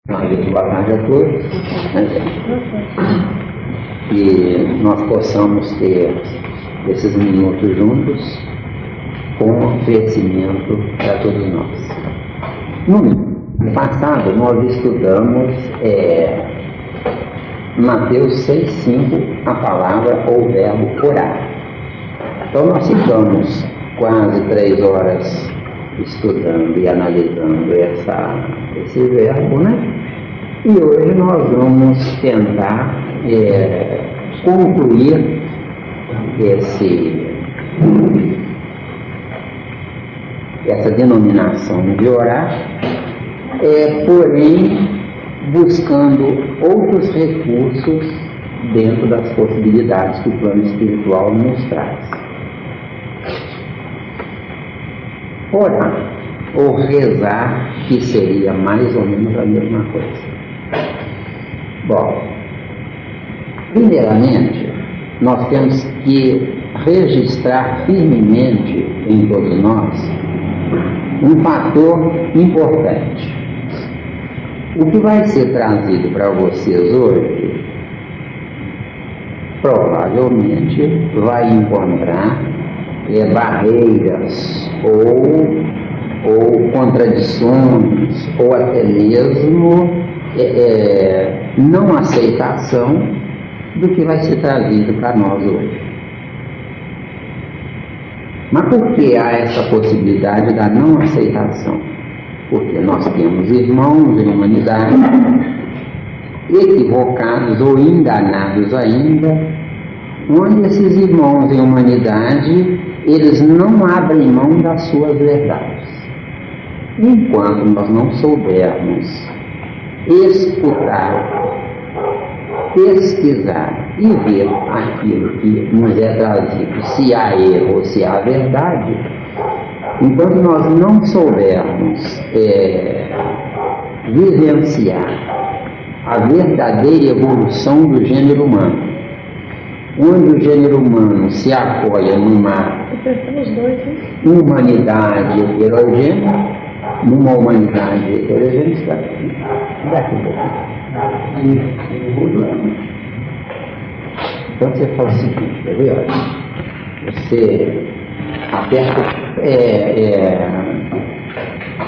Boa tarde a todos. Que nós possamos ter esses minutos juntos com oferecimento para todos nós. No passado, nós estudamos Mateus 6,5, a palavra ou verbo orar. Então, nós ficamos quase 3 horas estudando e analisando esse verbo, né? E hoje nós vamos tentar concluir essa denominação de orar, porém buscando outros recursos dentro das possibilidades que o plano espiritual nos traz. Orar ou rezar, que seria mais ou menos a mesma coisa. Bom, primeiramente, nós temos que registrar firmemente em todos nós um fator importante. O que vai ser trazido para vocês hoje, provavelmente vai encontrar barreiras ou contradições, ou até mesmo não aceitação do que vai ser trazido para nós hoje. Mas por que há essa possibilidade da não aceitação? Porque nós temos irmãos em humanidade, equivocados ou enganados ainda, onde esses irmãos em humanidade, eles não abrem mão das suas verdades. Enquanto nós não soubermos escutar, pesquisar e ver aquilo que nos é trazido, se há erro ou se há verdade, enquanto nós não soubermos vivenciar a verdadeira evolução do gênero humano, onde o gênero humano se apoia numa humanidade heterogênea, está aqui. Daqui um pouquinho. Então você faz o seguinte, quer ver? Olha, você aperta,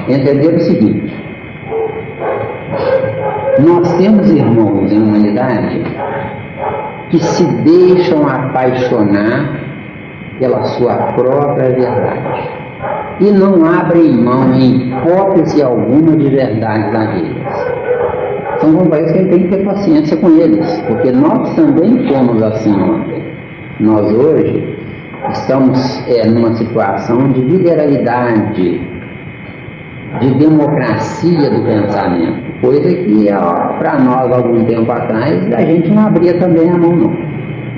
entender o seguinte: nós temos irmãos em humanidade que se deixam apaixonar pela sua própria verdade e não abrem mão em hipótese alguma de verdades alheias. São companheiros que a gente tem que ter paciência com eles, porque nós também fomos assim ontem. Nós hoje estamos numa situação de liberalidade, de democracia do pensamento, coisa que para nós algum tempo atrás a gente não abria também a mão não.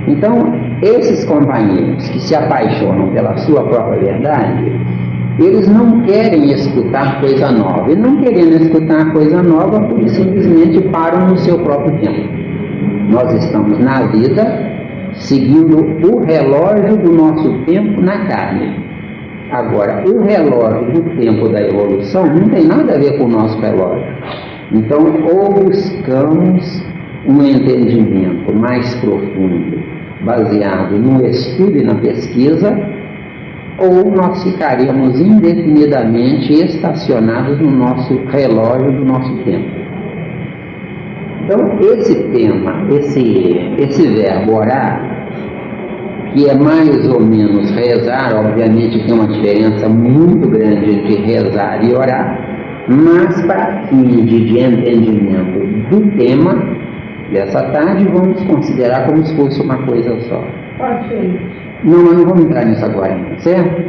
Então, esses companheiros que se apaixonam pela sua própria verdade, eles não querem escutar coisa nova, e não querendo escutar coisa nova, simplesmente param no seu próprio tempo. Nós estamos na vida seguindo o relógio do nosso tempo na carne. Agora, o relógio do tempo da evolução não tem nada a ver com o nosso relógio. Então, ou buscamos um entendimento mais profundo, baseado no estudo e na pesquisa, ou nós ficaremos indefinidamente estacionados no nosso relógio do nosso tempo. Então, esse tema, esse verbo orar, que é mais ou menos rezar, obviamente tem uma diferença muito grande entre rezar e orar, mas para fins de entendimento do tema dessa tarde, vamos considerar como se fosse uma coisa só. Não, mas não vamos entrar nisso agora ainda, certo?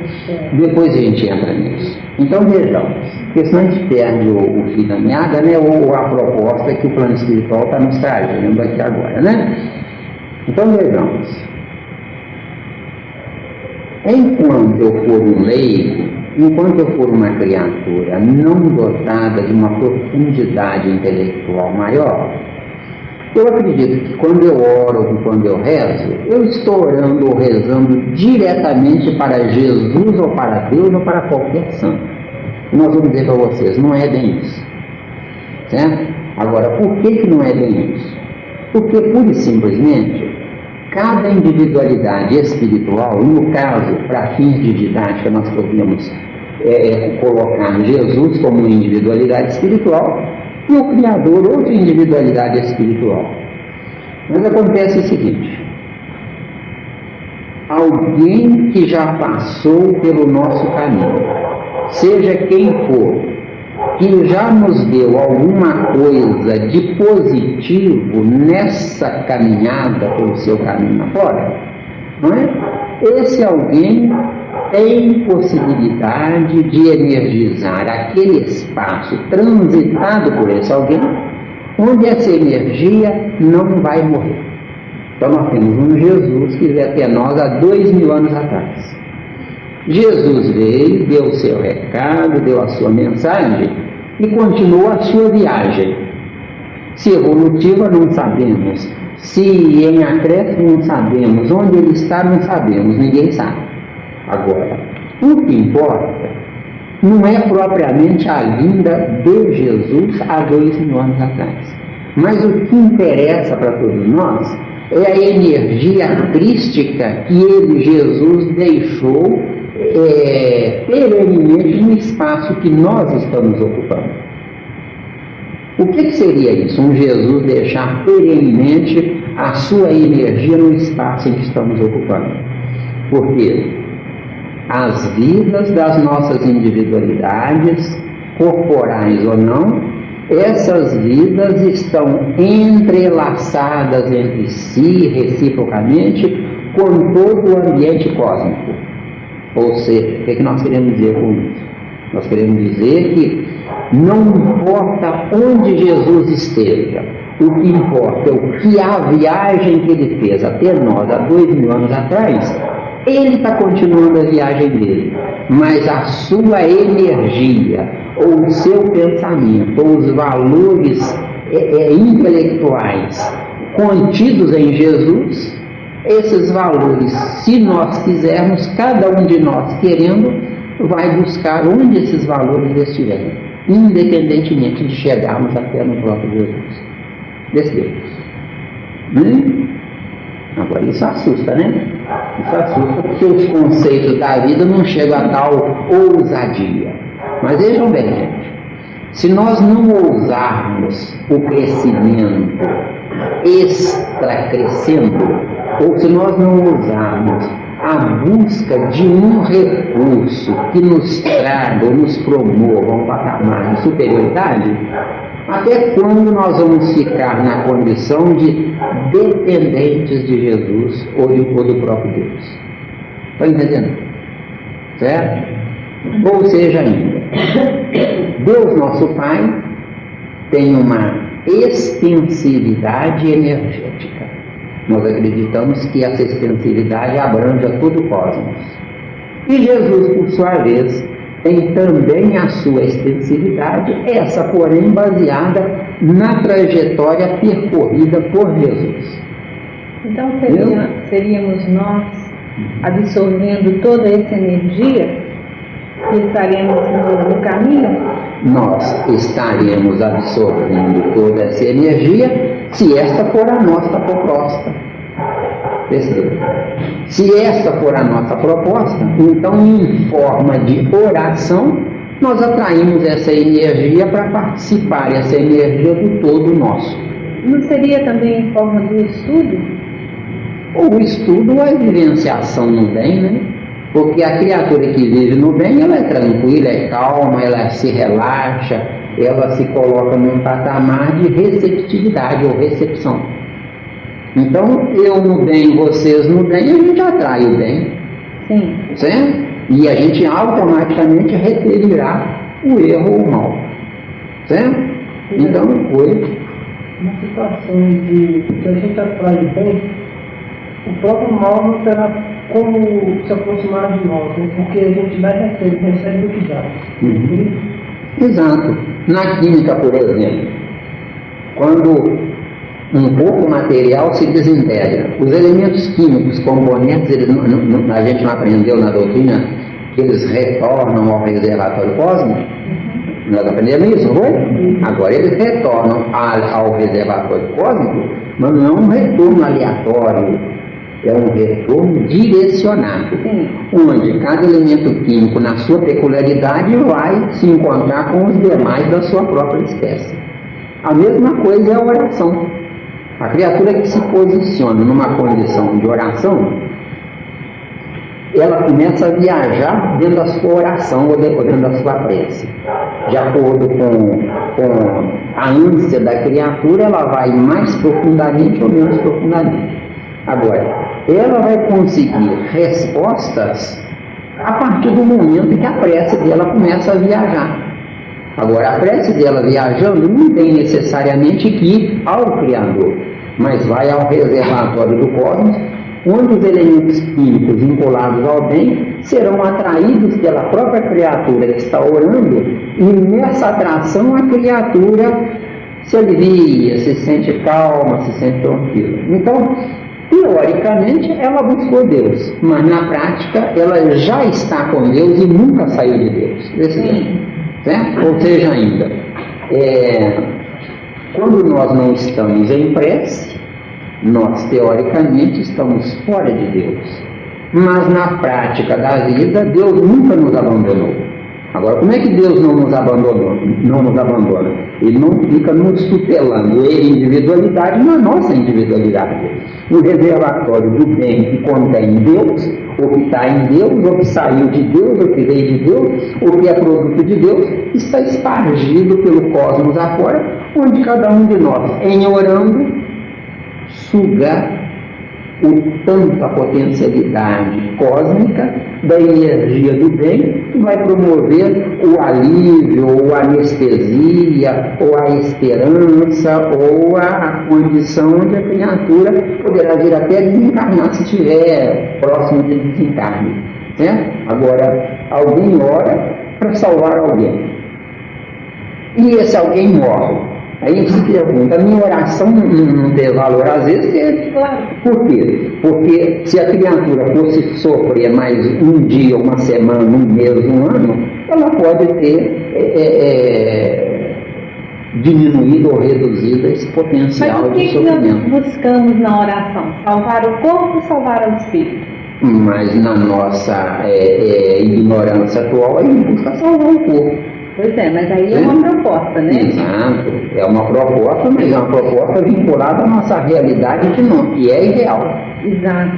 Depois a gente entra nisso. Então vejamos, porque senão a gente perde o fio da meada, né? Ou a proposta que o plano espiritual está nos trazendo aqui agora, né? Então vejamos. Enquanto eu for um leigo, enquanto eu for uma criatura não dotada de uma profundidade intelectual maior, eu acredito que quando eu oro ou quando eu rezo, eu estou orando ou rezando diretamente para Jesus ou para Deus ou para qualquer santo. E nós vamos dizer para vocês, não é bem isso. Certo? Agora, por que não é bem isso? Porque, pura e simplesmente, cada individualidade espiritual, e no caso, para fins de didática, nós podemos colocar Jesus como uma individualidade espiritual e o Criador outra individualidade espiritual. Mas acontece o seguinte: alguém que já passou pelo nosso caminho, seja quem for, que já nos deu alguma coisa de positivo nessa caminhada pelo seu caminho lá fora, não é? Esse alguém tem possibilidade de energizar aquele espaço transitado por esse alguém, onde essa energia não vai morrer. Então nós temos um Jesus que veio até nós há 2000 anos atrás. Jesus veio, deu o seu recado, deu a sua mensagem e continuou a sua viagem. Se evolutiva, não sabemos. Se em acréscimo, não sabemos. Onde ele está, não sabemos. Ninguém sabe. Agora, o que importa não é propriamente a vinda de Jesus há 2000 anos atrás. Mas o que interessa para todos nós é a energia crística que ele, Jesus, deixou perenemente no espaço que nós estamos ocupando. O que seria isso? Um Jesus deixar perenemente a sua energia no espaço em que estamos ocupando. Porque as vidas das nossas individualidades, corporais ou não, essas vidas estão entrelaçadas entre si, reciprocamente, com todo o ambiente cósmico. Ou seja, o que nós queremos dizer com isso? Nós queremos dizer que não importa onde Jesus esteja, o que importa é o que a viagem que ele fez até nós há 2000 anos atrás, ele está continuando a viagem dele, mas a sua energia, ou o seu pensamento, ou os valores intelectuais contidos em Jesus, esses valores, se nós quisermos, cada um de nós querendo, vai buscar onde esses valores estiverem, independentemente de chegarmos até no próprio Jesus. Decidimos. Agora, isso assusta, né? Isso assusta porque os conceitos da vida não chegam a tal ousadia. Mas vejam bem, gente, se nós não ousarmos o crescimento extra-crescendo, ou se nós não ousarmos a busca de um recurso que nos traga ou nos promova um patamar de superioridade, até quando nós vamos ficar na condição de dependentes de Jesus ou do próprio Deus? Estão entendendo? Certo? Ou seja, ainda, Deus nosso Pai tem uma extensividade energética. Nós acreditamos que essa extensividade abrange a todo o cosmos. E Jesus, por sua vez, tem também a sua extensividade, essa, porém, baseada na trajetória percorrida por Jesus. Então, seríamos nós absorvendo toda essa energia e estaremos no caminho? Nós estaremos absorvendo toda essa energia se esta for a nossa proposta. Perceba? Se esta for a nossa proposta, então, em forma de oração, nós atraímos essa energia para participar, essa energia do todo nosso. Não seria também em forma do estudo? O estudo é a vivenciação no bem, né? Porque a criatura que vive no bem, ela é tranquila, é calma, ela se relaxa, ela se coloca num patamar de receptividade ou recepção. Então, eu no bem, vocês no bem, a gente atrai o bem. Sim. Certo? E a gente automaticamente repelirá o erro ou o mal. Certo? Então, foi. Uma situação de se a gente atrai o bem, o próprio mal não terá como se aproximar de nós, né? Porque a gente dá e recebe do que dá. Exato. Na química, por exemplo, quando um pouco material se desintegra, os elementos químicos, componentes, a gente não aprendeu na doutrina que eles retornam ao reservatório cósmico. Nós aprendemos isso, não foi? Agora eles retornam ao reservatório cósmico, mas não é um retorno aleatório, é um retorno direcionado, onde cada elemento químico, na sua peculiaridade, vai se encontrar com os demais da sua própria espécie. A mesma coisa é a oração. A criatura que se posiciona numa condição de oração, ela começa a viajar dentro da sua oração ou dentro da sua prece. De acordo com a ânsia da criatura, ela vai mais profundamente ou menos profundamente. Agora, ela vai conseguir respostas a partir do momento em que a prece dela começa a viajar. Agora, a prece dela viajando não tem necessariamente que ir ao Criador, mas vai ao reservatório do cosmos, onde os elementos químicos vinculados ao bem serão atraídos pela própria criatura que está orando, e nessa atração a criatura se alivia, se sente calma, se sente tranquila. Então, teoricamente, ela buscou Deus, mas na prática ela já está com Deus e nunca saiu de Deus. Certo? Ou seja, ainda, quando nós não estamos em prece, nós teoricamente estamos fora de Deus, mas na prática da vida Deus nunca nos abandonou. Agora, como é que Deus não nos abandona? Ele não fica nos tutelando em individualidade na nossa individualidade. O reservatório do bem que contém Deus, ou que está em Deus, ou que saiu de Deus, ou que veio de Deus, ou que é produto de Deus, está espargido pelo cosmos afora, onde cada um de nós, em orando, suga tanta potencialidade cósmica da energia do bem, que vai promover o alívio, ou a anestesia, ou a esperança, ou a condição onde a criatura poderá vir até desencarnar se estiver próximo de desencarne. Certo? Agora, alguém ora para salvar alguém, e esse alguém morre. Aí a gente se pergunta, a minha oração não tem valor às vezes, claro. Por quê? Porque se a criatura fosse sofrer mais um dia, uma semana, um mês, um ano, ela pode ter diminuído ou reduzido esse potencial de sofrimento. Mas o que nós buscamos na oração? Salvar o corpo ou salvar o espírito? Mas na nossa ignorância atual, a gente busca salvar o corpo. Pois é, mas aí é uma proposta, né? Exato, é uma proposta, mas é uma proposta vinculada à nossa realidade que é irreal. Exato.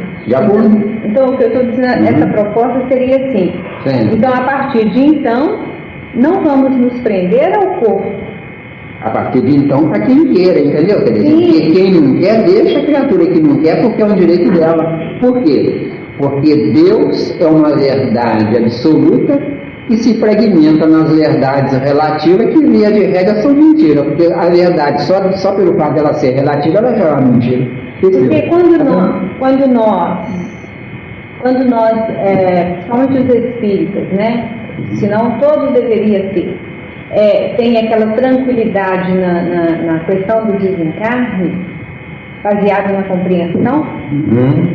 Então, o que eu estou dizendo, essa proposta seria assim. Sim. Então, a partir de então, não vamos nos prender ao corpo. A partir de então, para quem queira, entendeu? Quer dizer, porque quem não quer, deixa a criatura que não quer, porque é um direito dela. Por quê? Porque Deus é uma verdade absoluta que se fragmenta nas verdades relativas, que via de regra são mentiras, porque a verdade, só pelo fato dela ser relativa, ela já é uma mentira. Porque quando nós, principalmente os espíritas, né, senão todos deveria ter, tem aquela tranquilidade na questão do desencarne, baseado na compreensão,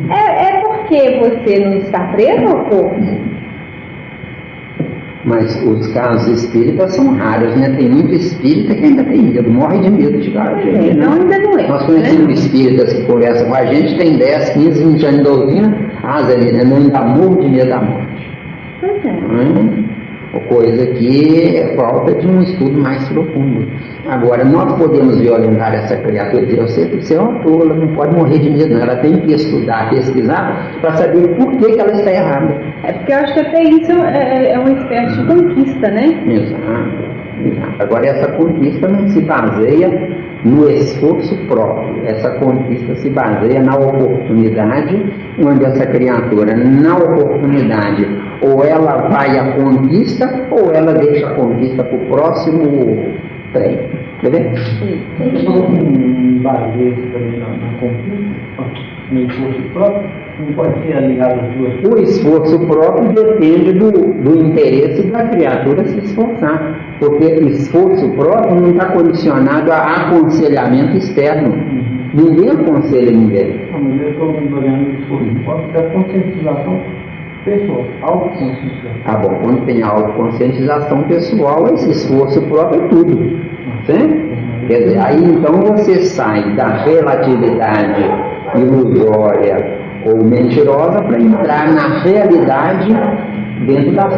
é porque você não está preso ao corpo. Mas os casos espíritas são raros, né? Tem muito espírita que ainda tem medo, morre de medo de cara. Então ainda não é. Nós conhecemos espíritas que conversam com a gente, tem 10, 15, 20 anos de doutrina, eu ainda morro de medo da morte. Pois é. Coisa que é falta de um estudo mais profundo. Agora, nós podemos violentar essa criatura e dizer, você é uma tola, não pode morrer de medo, não. Ela tem que estudar, pesquisar, para saber por que ela está errada. Porque eu acho que até isso é uma espécie de conquista, né? Exato. Agora, essa conquista não se baseia no esforço próprio. Essa conquista se baseia na oportunidade, onde essa criatura, na oportunidade, ou ela vai à conquista, ou ela deixa a conquista para o próximo trem. Quer ver? Não baseia também na conquista, no esforço próprio, não pode ser ligado às duas coisas. O esforço próprio depende do interesse da criatura se esforçar, porque esforço próprio não está condicionado a aconselhamento externo. Ninguém aconselha ninguém. Mas eu estou olhando o esforço próprio da conscientização Pessoal, autoconscientização. Ah, bom, quando tem autoconscientização pessoal, esse esforço próprio é tudo. Certo? Quer dizer, aí então você sai da relatividade ilusória ou mentirosa para entrar na realidade dentro da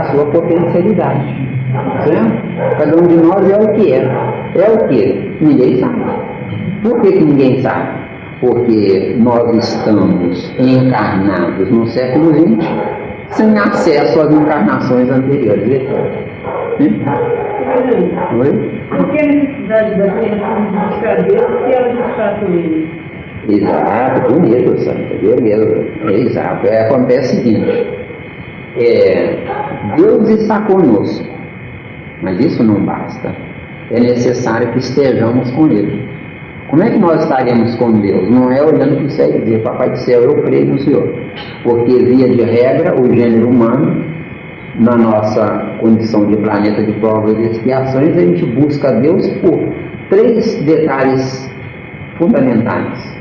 sua potencialidade. Certo? Cada um de nós é o que é. É o que? Ninguém sabe. Por que ninguém sabe? Porque nós estamos encarnados no século XX sem acesso às encarnações anteriores. Oi? Por que a necessidade da criação de buscar Deus se ela de fato ele? Exato, bonito, Santa, beleza. Exato. Acontece o seguinte, Deus está conosco, mas isso não basta. É necessário que estejamos com Ele. Como é que nós estaremos com Deus? Não é olhando para o céu e dizer, Papai do céu, eu creio no Senhor. Porque, via de regra, o gênero humano, na nossa condição de planeta de provas e expiações, a gente busca Deus por 3 detalhes fundamentais.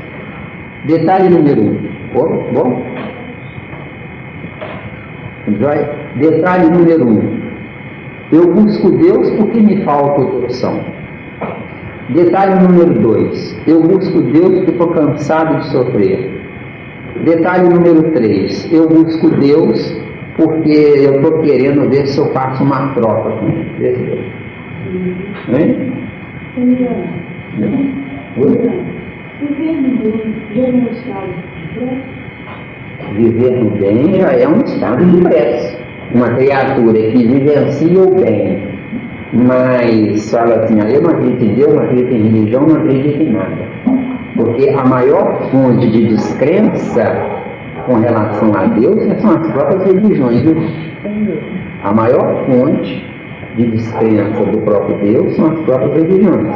Detalhe número 1. Bom? Detalhe número 1. Eu busco Deus porque me falta outra opção. Detalhe número 2. Eu busco Deus porque estou cansado de sofrer. Detalhe número 3. Eu busco Deus porque eu estou querendo ver se eu faço uma troca com Ele. Hein? Viver no bem já é um estado de prece. Uma criatura que vivencia o bem, mas fala assim, eu não acredito em Deus, não acredito em religião, não acredito em nada. Porque a maior fonte de descrença com relação a Deus são as próprias religiões. Viu? A maior fonte de descrença do próprio Deus são as próprias religiões.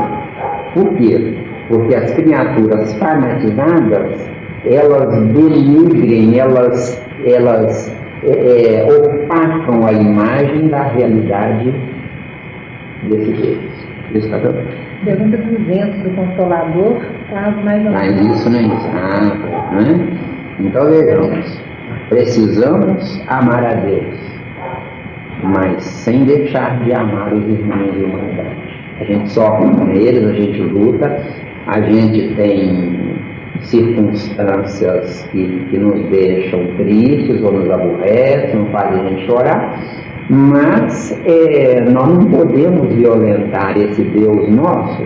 Por quê? Porque as criaturas fanatizadas, elas denigrem, elas opacam a imagem da realidade desse Deus. Isso está bem? Pergunta 200 do Consolador, tá mais ou menos. Mas isso não é exato, né? Então vejamos, precisamos amar a Deus, mas sem deixar de amar os irmãos de humanidade. A gente sofre com eles, a gente luta, a gente tem circunstâncias que nos deixam tristes ou nos aborrecem, não fazem a gente chorar, mas nós não podemos violentar esse Deus nosso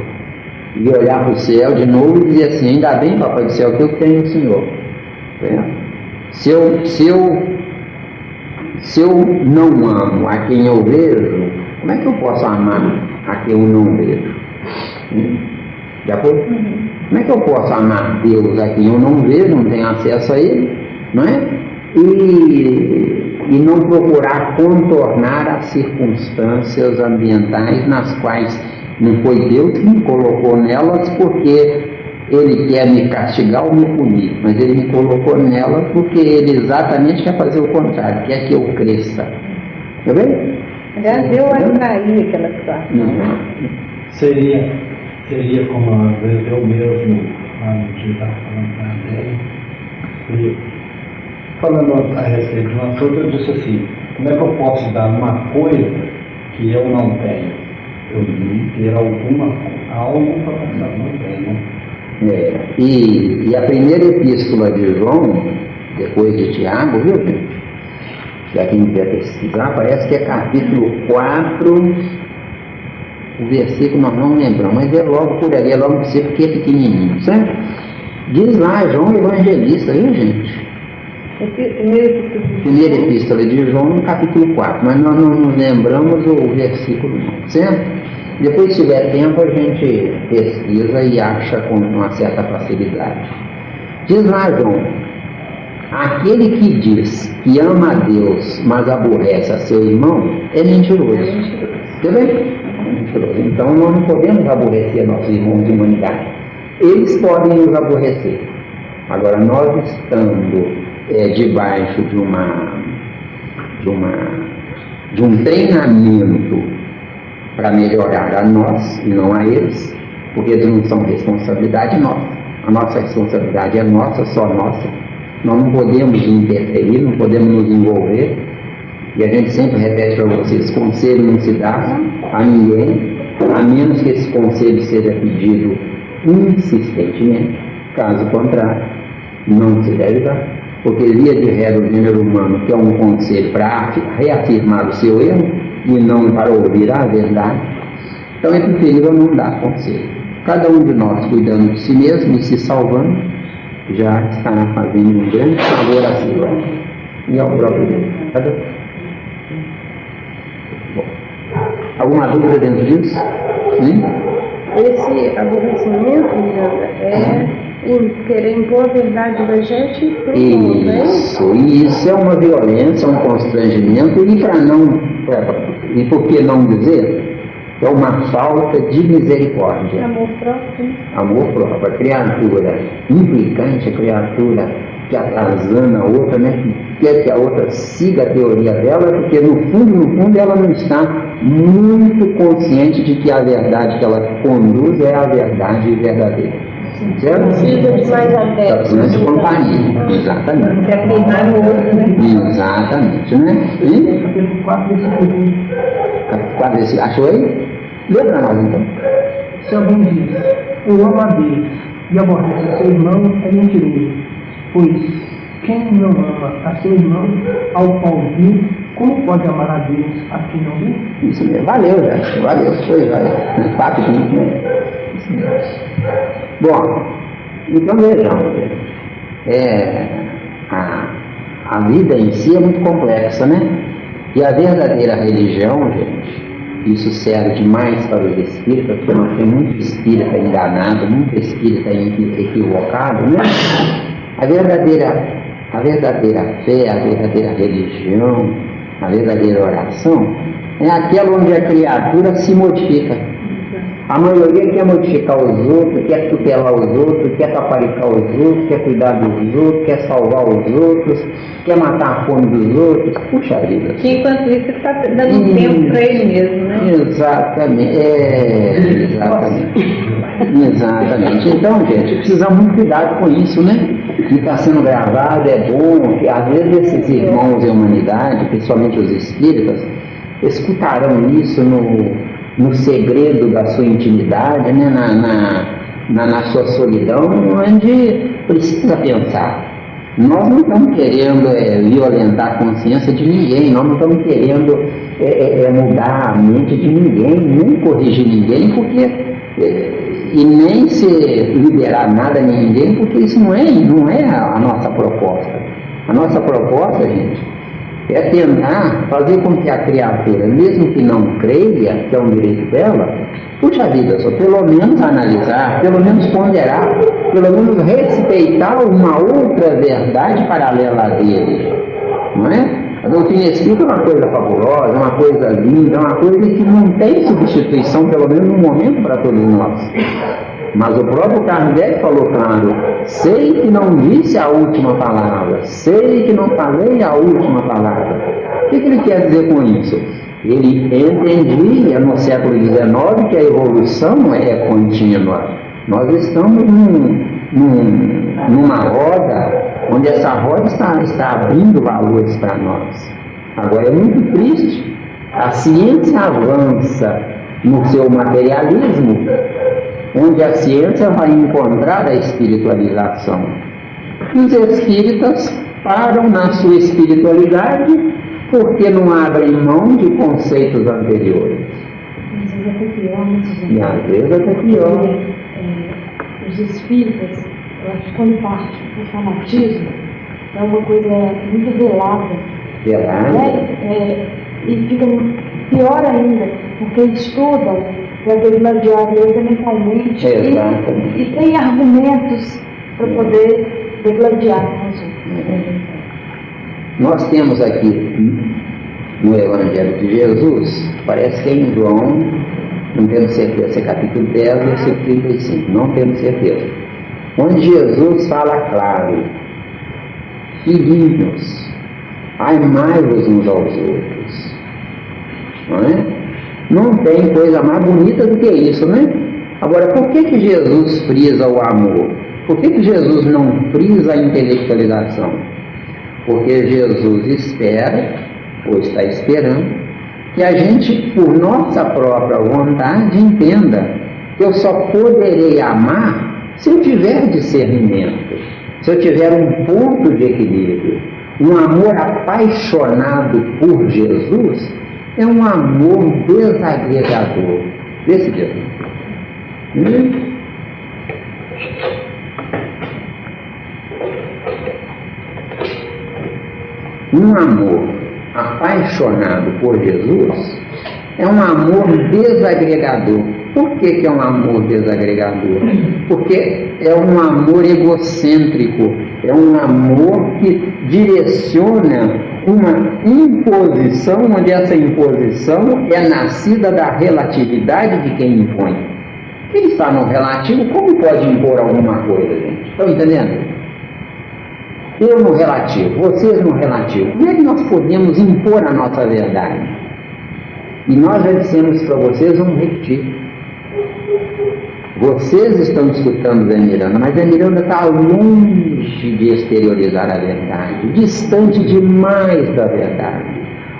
e olhar para o céu de novo e dizer assim, ainda bem, Papai do céu, que eu tenho o Senhor. Se eu não amo a quem eu vejo, como é que eu posso amar a quem eu não vejo? De acordo? Como é que eu posso amar Deus a quem eu não vejo, não tenho acesso a Ele, não é? E não procurar contornar as circunstâncias ambientais nas quais não foi Deus que me colocou nelas porque Ele quer me castigar ou me punir, mas Ele me colocou nelas porque Ele exatamente quer fazer o contrário, quer que eu cresça. Tá bem? Aliás, eu atraí aquela situação. Seria como às vezes eu mesmo, lá no dia estava falando para a Adélia, e falando a respeito de uma coisa, eu disse assim, como é que eu posso dar uma coisa que eu não tenho? Eu devia ter algo para pensar, não tenho. E a primeira epístola de João, depois de Tiago, viu, gente? Já quem quiser pesquisar, parece que é capítulo 4, o versículo nós não lembramos, mas é logo por ali, é logo por si, porque é pequenininho, certo? Diz lá, João Evangelista, viu, gente? Primeira epístola de João, no capítulo 4, mas nós não nos lembramos o versículo não, certo? Depois, se tiver tempo, a gente pesquisa e acha com uma certa facilidade. Diz lá, João, aquele que diz que ama a Deus, mas aborrece a seu irmão, é mentiroso. Tá bem? Mentiroso. Então, nós não podemos aborrecer nossos irmãos de humanidade. Eles podem nos aborrecer. Agora, nós estando debaixo de um treinamento para melhorar a nós e não a eles, porque eles não são responsabilidade nossa. A nossa responsabilidade é nossa, só nossa. Nós não podemos interferir, não podemos nos envolver. E a gente sempre repete para vocês, conselho não se dá a ninguém, a menos que esse conselho seja pedido insistentemente. Caso contrário, não se deve dar. Porque via de regra o gênero humano quer um conselho para reafirmar o seu erro e não para ouvir a verdade. Então é preferível não dar conselho. Cada um de nós cuidando de si mesmo e se salvando, já estará fazendo um grande favor a si e ao próprio Deus. Bom, alguma dúvida dentro disso? Sim? Esse aborrecimento, Miranda, é em querer impor a verdade da gente pro mundo, né? Isso é uma violência, um constrangimento, e para não, e por que não dizer, é uma falta de misericórdia. Amor próprio. Amor próprio. A criatura implicante, a criatura que atazana a outra, né, que quer que a outra siga a teoria dela, porque no fundo ela não está muito consciente de que a verdade que ela conduz é a verdade verdadeira. Certo? Precisa de mais adeptos. Precisa de companhia. Exatamente. Se afirmar no outro, né? Exatamente, né? E? Capítulo 4, versículo 20. Qual versículo? Achou aí? Lê para nós então. Se alguém diz, eu amo a Deus e aborrece a seu irmão, é mentiroso. Pois quem não ama a seu irmão, ao qual viu, como pode amar a Deus a quem não viu? Isso mesmo. Valeu, já. Valeu. Foi, vai. 4 minutos, né? Isso mesmo. Bom, então vejamos. A vida em si é muito complexa, né? E a verdadeira religião, gente, isso serve demais para os espíritas, porque nós temos muito espírita enganado, muito espírita equivocado, né? A verdadeira fé, a verdadeira religião, a verdadeira oração é aquela onde a criatura se modifica. A maioria quer modificar os outros, quer tutelar os outros, quer paparicar os outros, quer cuidar dos outros, quer salvar os outros, quer matar a fome dos outros. Puxa vida. Enquanto isso, está dando tempo para ele mesmo, né? Exatamente. Exatamente. Então, gente, precisamos muito cuidado com isso, né? E está sendo gravado, é bom, que às vezes esses irmãos da humanidade, principalmente os espíritas, escutarão isso no segredo da sua intimidade, né? na sua solidão, onde precisa pensar. Nós não estamos querendo violentar a consciência de ninguém, nós não estamos querendo mudar a mente de ninguém, nem corrigir ninguém, porque e nem se liberar nada a ninguém, porque isso não é a nossa proposta. A nossa proposta, gente, é tentar fazer com que a criatura, mesmo que não creia, que é um direito dela, puxa vida, só pelo menos analisar, pelo menos ponderar, pelo menos respeitar uma outra verdade paralela à dele, não é? A doutrina espírita é uma coisa fabulosa, uma coisa linda, uma coisa que não tem substituição, pelo menos no momento, para todos nós. Mas o próprio Kardec falou claro, sei que não disse a última palavra, sei que não falei a última palavra. O que ele quer dizer com isso? Ele entendia no século XIX que a evolução é contínua. Nós estamos numa roda onde essa roda está abrindo valores para nós. Agora é muito triste, a ciência avança no seu materialismo, onde a ciência vai encontrar a espiritualização. E os espíritas param na sua espiritualidade porque não abrem mão de conceitos anteriores. Às vezes até pior, né? E às vezes até pior. Os espíritas, eu acho que quando parte o fanatismo, é uma coisa muito velada. Velada? Né? E fica pior ainda, porque estudam para degladiar mentalmente e tem argumentos para poder degladiar as outras. Nós temos aqui no Evangelho de Jesus, parece que é em João, não temos certeza se é capítulo 10, versículo 35, não temos certeza, onde Jesus fala claro: filhinhos, amai-vos uns aos outros. Não é? Não tem coisa mais bonita do que isso, né? Agora, por que Jesus frisa o amor? Por que Jesus não frisa a intelectualização? Porque Jesus espera, ou está esperando, que a gente, por nossa própria vontade, entenda que eu só poderei amar se eu tiver discernimento, se eu tiver um ponto de equilíbrio. Um amor apaixonado por Jesus é um amor desagregador. Desse Deus. Um amor apaixonado por Jesus é um amor desagregador. Por que é um amor desagregador? Porque é um amor egocêntrico, é um amor que direciona uma imposição, onde essa imposição é nascida da relatividade de quem impõe. Quem está no relativo, como pode impor alguma coisa, gente? Estão entendendo? Eu no relativo, vocês no relativo. Como é que nós podemos impor a nossa verdade? E nós já dissemos para vocês, vamos repetir. Vocês estão escutando Zé Miranda, mas Zé Miranda está longe de exteriorizar a verdade, distante demais da verdade.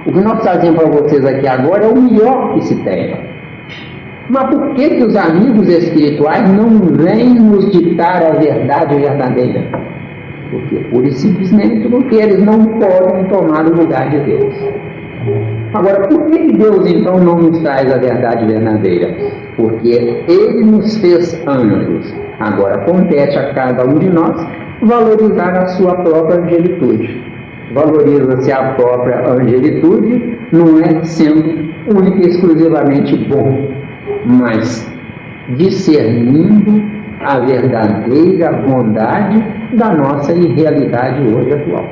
O que nós fazemos para vocês aqui agora é o melhor que se tem. Mas por que os amigos espirituais não vêm nos ditar a verdade verdadeira? Porque pura e simplesmente porque eles não podem tomar o lugar de Deus. Agora, por que Deus então não nos traz a verdade verdadeira? Porque Ele nos fez anjos. Agora compete a cada um de nós valorizar a sua própria angelitude. Valoriza-se a própria angelitude, não é sendo única e exclusivamente bom, mas discernindo a verdadeira bondade da nossa irrealidade hoje atual.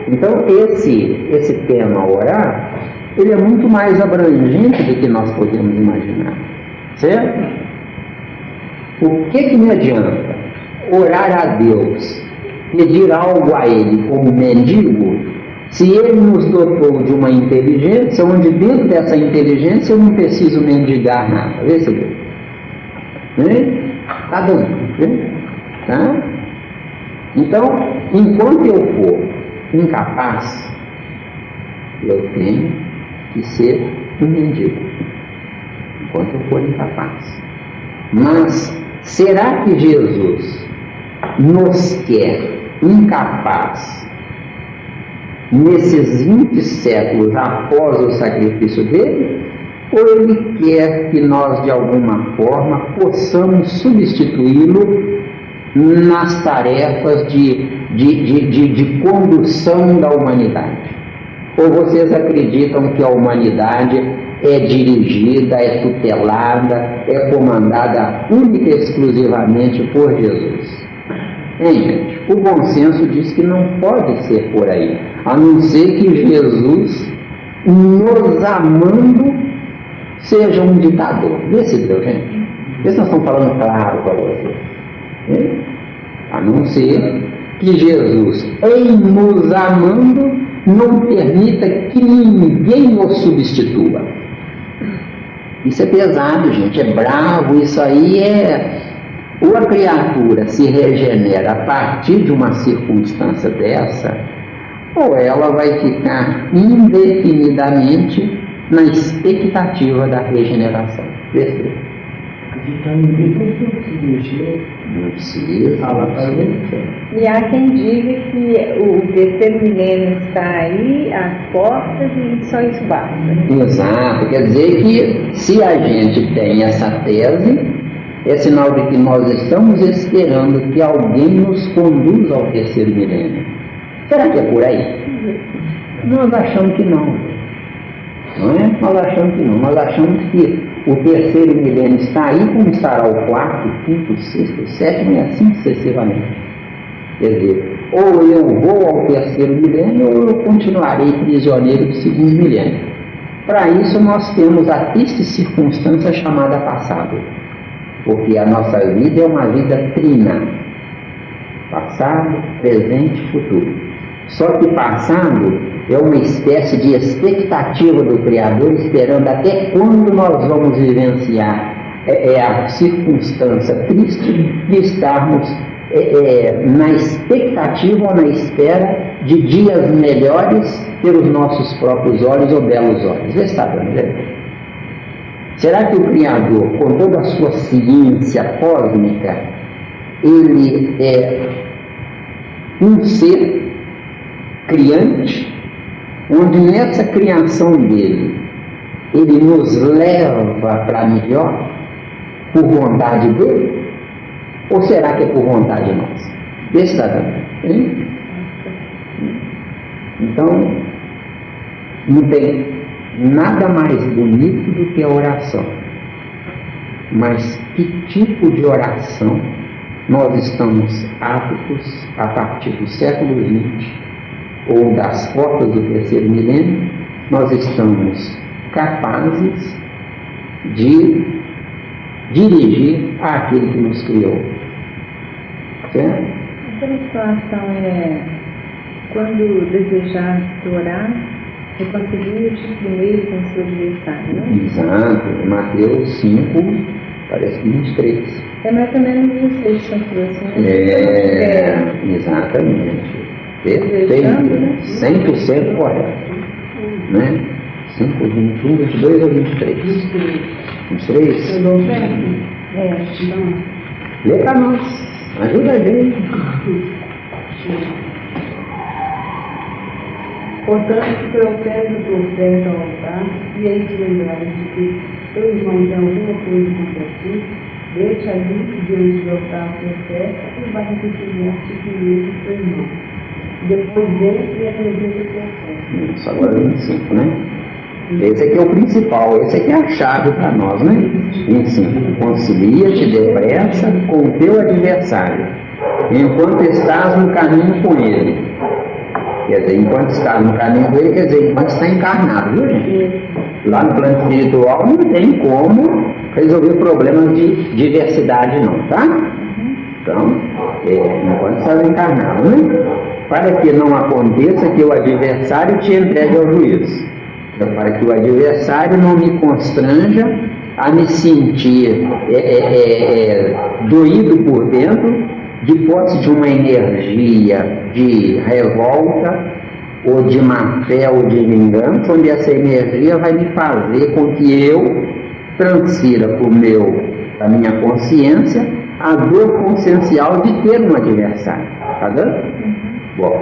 Então, esse tema orar, ele é muito mais abrangente do que nós podemos imaginar. Certo? O que me adianta orar a Deus, pedir algo a Ele como mendigo, se Ele nos dotou de uma inteligência, onde dentro dessa inteligência eu não preciso mendigar nada? Vê se vê. Está dando. Tá? Então, enquanto eu for incapaz, eu tenho que ser um mendigo. Enquanto eu for incapaz. Mas, será que Jesus nos quer incapaz nesses 20 séculos após o sacrifício dele? Ou ele quer que nós, de alguma forma, possamos substituí-lo nas tarefas de condução da humanidade? Ou vocês acreditam que a humanidade é dirigida, é tutelada, é comandada única e exclusivamente por Jesus? Hein, gente? O bom senso diz que não pode ser por aí, a não ser que Jesus, nos amando, seja um ditador. Vê se deu, gente. Vê se nós estamos falando claro para vocês. Hein? A não ser que Jesus, em nos amando, não permita que ninguém o substitua. Isso é pesado, gente, é bravo. Isso aí é... Ou a criatura se regenera a partir de uma circunstância dessa, ou ela vai ficar indefinidamente na expectativa da regeneração. Acreditando em Deus, não precisa falar para ele. E há quem diga que o terceiro milênio está aí, às portas, e só isso basta. Exato, quer dizer que se a gente tem essa tese, é sinal de que nós estamos esperando que alguém nos conduza ao terceiro milênio. Será que é por aí? Nós achamos que não. Não é? Nós achamos que não. Nós achamos que o terceiro milênio está aí, como estará o quarto, quinto, sexto, sétimo e assim sucessivamente. Quer dizer, ou eu vou ao terceiro milênio ou eu continuarei prisioneiro do segundo milênio. Para isso nós temos a triste circunstância chamada passado. Porque a nossa vida é uma vida trina. Passado, presente e futuro. Só que passado é uma espécie de expectativa do Criador, esperando até quando nós vamos vivenciar é a circunstância triste de estarmos na expectativa ou na espera de dias melhores pelos nossos próprios olhos ou belos olhos. Vê se está dando, né? Será que o Criador, com toda a sua ciência cósmica, ele é um ser criante, onde nessa criação dele, ele nos leva para melhor por vontade dele? Ou será que é por vontade nossa? Vê se está dando, hein? Então, não tem nada mais bonito do que a oração. Mas que tipo de oração nós estamos aptos, a partir do século XX, ou das portas do terceiro milênio, nós estamos capazes de dirigir àquele que nos criou? Certo? Aquela situação é, quando desejar orar, reconcilia-te primeiro com o seu adversário, né? Exato, Mateus 5, parece que 23. É mais ou menos isso aí que você falou assim, né? Exatamente. Perfeito, 100% correto. Né? 5, 21, 22 ou 23? 23? Lê para nós. Ajuda a gente. Portanto, protege o teu oferta ao altar, e aí te lembrares de que teu irmão tem alguma coisa contra ti, deixa ali diante do altar a tua oferta e vai reconciliar-te primeiro com teu irmão. Depois vem e apresenta a tua oferta. Isso, agora 25, né? Esse aqui é o principal, esse aqui é a chave para nós, né? 25. Concilia-te depressa com o teu adversário, enquanto estás no caminho com ele. Quer dizer, enquanto estás no caminho com ele, quer dizer, enquanto está encarnado, viu, gente? Lá no plano espiritual não tem como resolver problemas de diversidade, não, tá? Então, enquanto estás encarnado, né? Para que não aconteça que o adversário te entregue ao juízo. Para que o adversário não me constranja a me sentir doído por dentro, de posse de uma energia de revolta, ou de má fé, ou de vingança, onde essa energia vai me fazer com que eu transfira para a minha consciência a dor consciencial de ter um adversário. Está dando? Bom,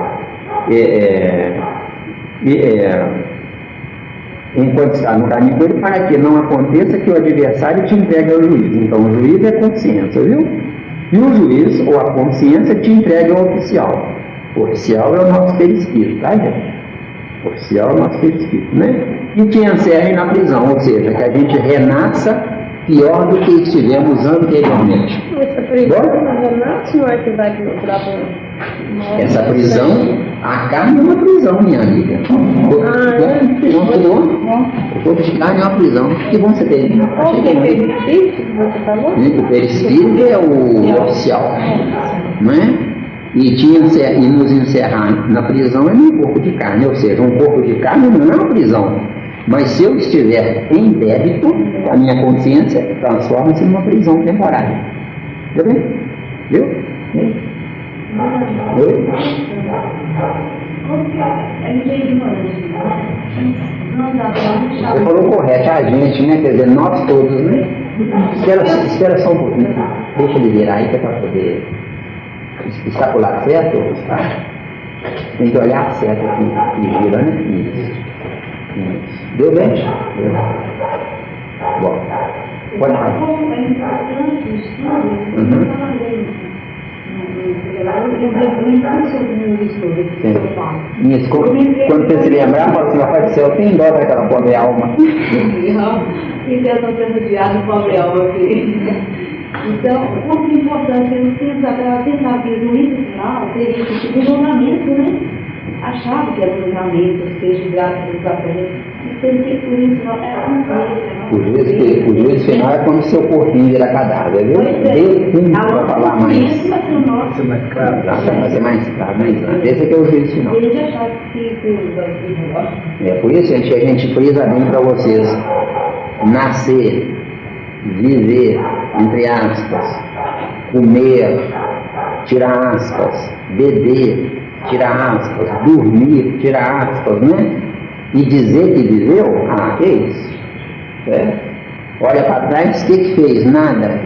enquanto está no caminho com ele, para que não aconteça que o adversário te entregue ao juiz. Então, o juiz é a consciência, viu? E o juiz, ou a consciência, te entrega ao oficial. O oficial é o nosso perispírito, tá, gente? O oficial é o nosso perispírito, né? E te encerre na prisão, ou seja, que a gente renasça pior do que estivemos anteriormente. Essa prisão não é que vai procurar para... Essa prisão, a carne é uma prisão, minha amiga. O corpo de carne é uma prisão. Que bom você ter. Qual que é o perispírito que você falou? O perispírito é o oficial, não é? E nos encerrar na prisão é num corpo de carne, ou seja, um corpo de carne não é uma prisão. Mas se eu estiver em débito, a minha consciência transforma-se numa prisão temporária. Tá vendo? Viu? Oi? Você falou correto, a gente, né? Quer dizer, nós todos, né? Espera só um pouquinho. Deixa ele virar aí que é para poder escapular certo ou está? Tem que olhar certo aqui e gira, né? Isso. Deu bem? Deu. Bom, pode falar. Como é importante o estudo, eu falei. Isso, quando você se lembrar, fala assim, rapaz do céu, tem dó daquela pobre alma. E Deus não sendo odiado, pobre alma, filho. Então, o que é importante, nos tempos atrás, pensava que o juízo final seria tipo um julgamento, né? Achava que era um julgamento, seja graças aos papéis. Sendo que o juízo final é o juízo final é quando o seu corpinho vira cadáver, viu? Deu tempo para falar mais. Isso vai ser o nosso. Ser mais claro. Vai ser mais claro, mais claro. Esse aqui é o juízo final. E a gente achava que É por isso, gente, que a gente frisa bem para vocês. Nascer viver, entre aspas, comer, tira aspas, beber, tira aspas, dormir, tira aspas, né? E dizer que viveu, que isso? Olha para trás, o que fez? Nada.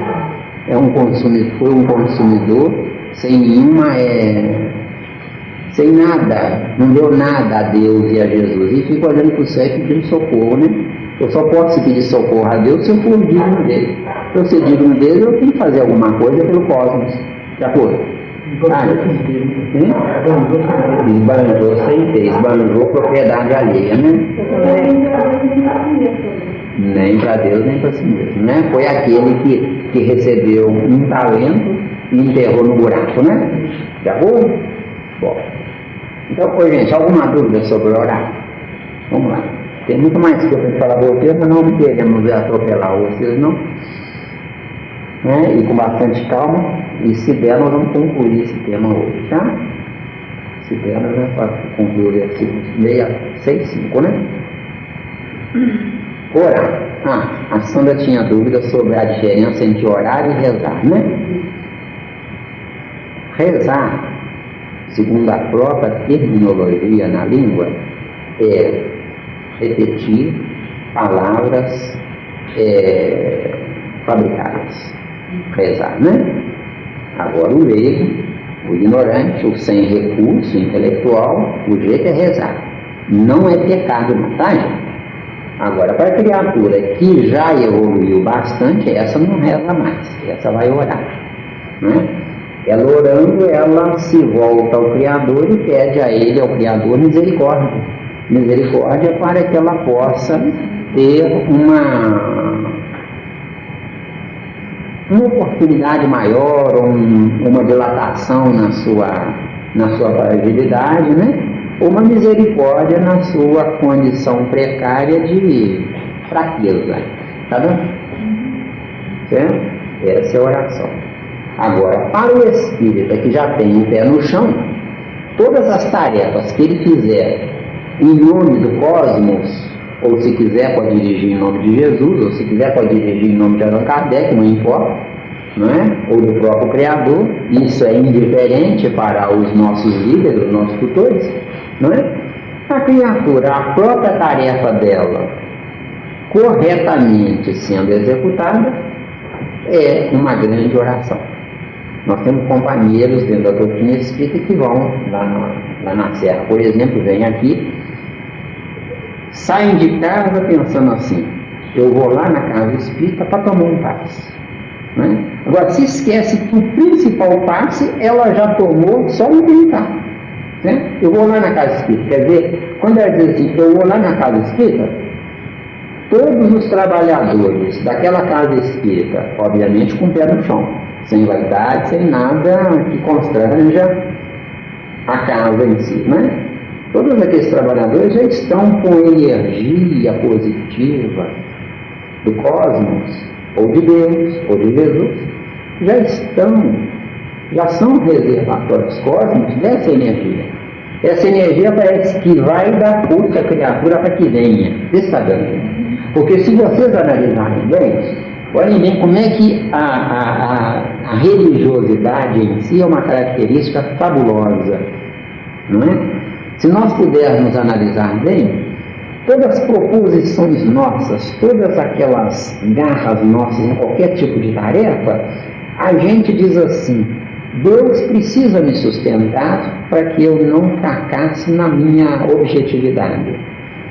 Foi um consumidor sem nenhuma, sem nada, não deu nada a Deus e a Jesus, e fica olhando para o céu e pedindo socorro, né? Eu só posso pedir socorro a Deus se eu for digno dele. Se eu ser digno dele, eu tenho que fazer alguma coisa pelo cosmos. De acordo? Esbanjou sem ter, esbanjou propriedade alheia, né? Nem para Deus, nem para si mesmo, né? Foi aquele que recebeu um talento e enterrou no buraco, né? De acordo? Bom. Então, gente, alguma dúvida sobre orar? Vamos lá. Tem muito mais coisa para falar para vocês, mas não queremos atropelar vocês, não. Né? E com bastante calma, e se der, nós vamos concluir esse tema hoje, tá? Se der, nós vamos concluir o versículo 6, 5, né? Orar. A Sandra tinha dúvida sobre a diferença entre orar e rezar, né? Rezar, segundo a própria terminologia na língua, é repetir palavras fabricadas. Rezar, né? Agora o leigo, o ignorante, o sem recurso intelectual, o jeito é rezar. Não é pecado, não, tá, gente? Agora, para a criatura que já evoluiu bastante, essa não reza mais, essa vai orar, né? Ela orando, ela se volta ao Criador e pede a Ele, ao Criador, misericórdia. Misericórdia para que ela possa ter uma oportunidade maior, uma dilatação na sua fragilidade, né? Uma misericórdia na sua condição precária de fraqueza. Tá vendo? Certo? Essa é a oração. Agora, para o espírita que já tem o pé no chão, todas as tarefas que ele fizer em nome do cosmos, ou se quiser pode dirigir em nome de Jesus, ou se quiser pode dirigir em nome de Allan Kardec, não importa, não é? Ou do próprio Criador, isso é indiferente para os nossos líderes, os nossos tutores, não é? A criatura, a própria tarefa dela, corretamente sendo executada, é uma grande oração. Nós temos companheiros dentro da doutrina espírita que vão lá na Serra, por exemplo, vêm aqui, saem de casa pensando assim: eu vou lá na casa espírita para tomar um passe, né? Agora, se esquece que o principal passe ela já tomou só no militar, né? Eu vou lá na casa espírita, quer dizer, quando ela diz assim, eu vou lá na casa espírita, todos os trabalhadores daquela casa espírita, obviamente com o pé no chão, sem vaidade, sem nada que constranja a casa em si, né? Todos aqueles trabalhadores já estão com energia positiva do cosmos, ou de Deus, ou de Jesus, já são reservatórios cósmicos dessa energia. Essa energia parece que vai dar força à criatura para que venha. Porque se vocês analisarem bem, olhem bem como é que a religiosidade em si é uma característica fabulosa, não é? Se nós pudermos analisar bem, todas as proposições nossas, todas aquelas garras nossas em qualquer tipo de tarefa, a gente diz assim: Deus precisa me sustentar para que eu não fracasse na minha objetividade.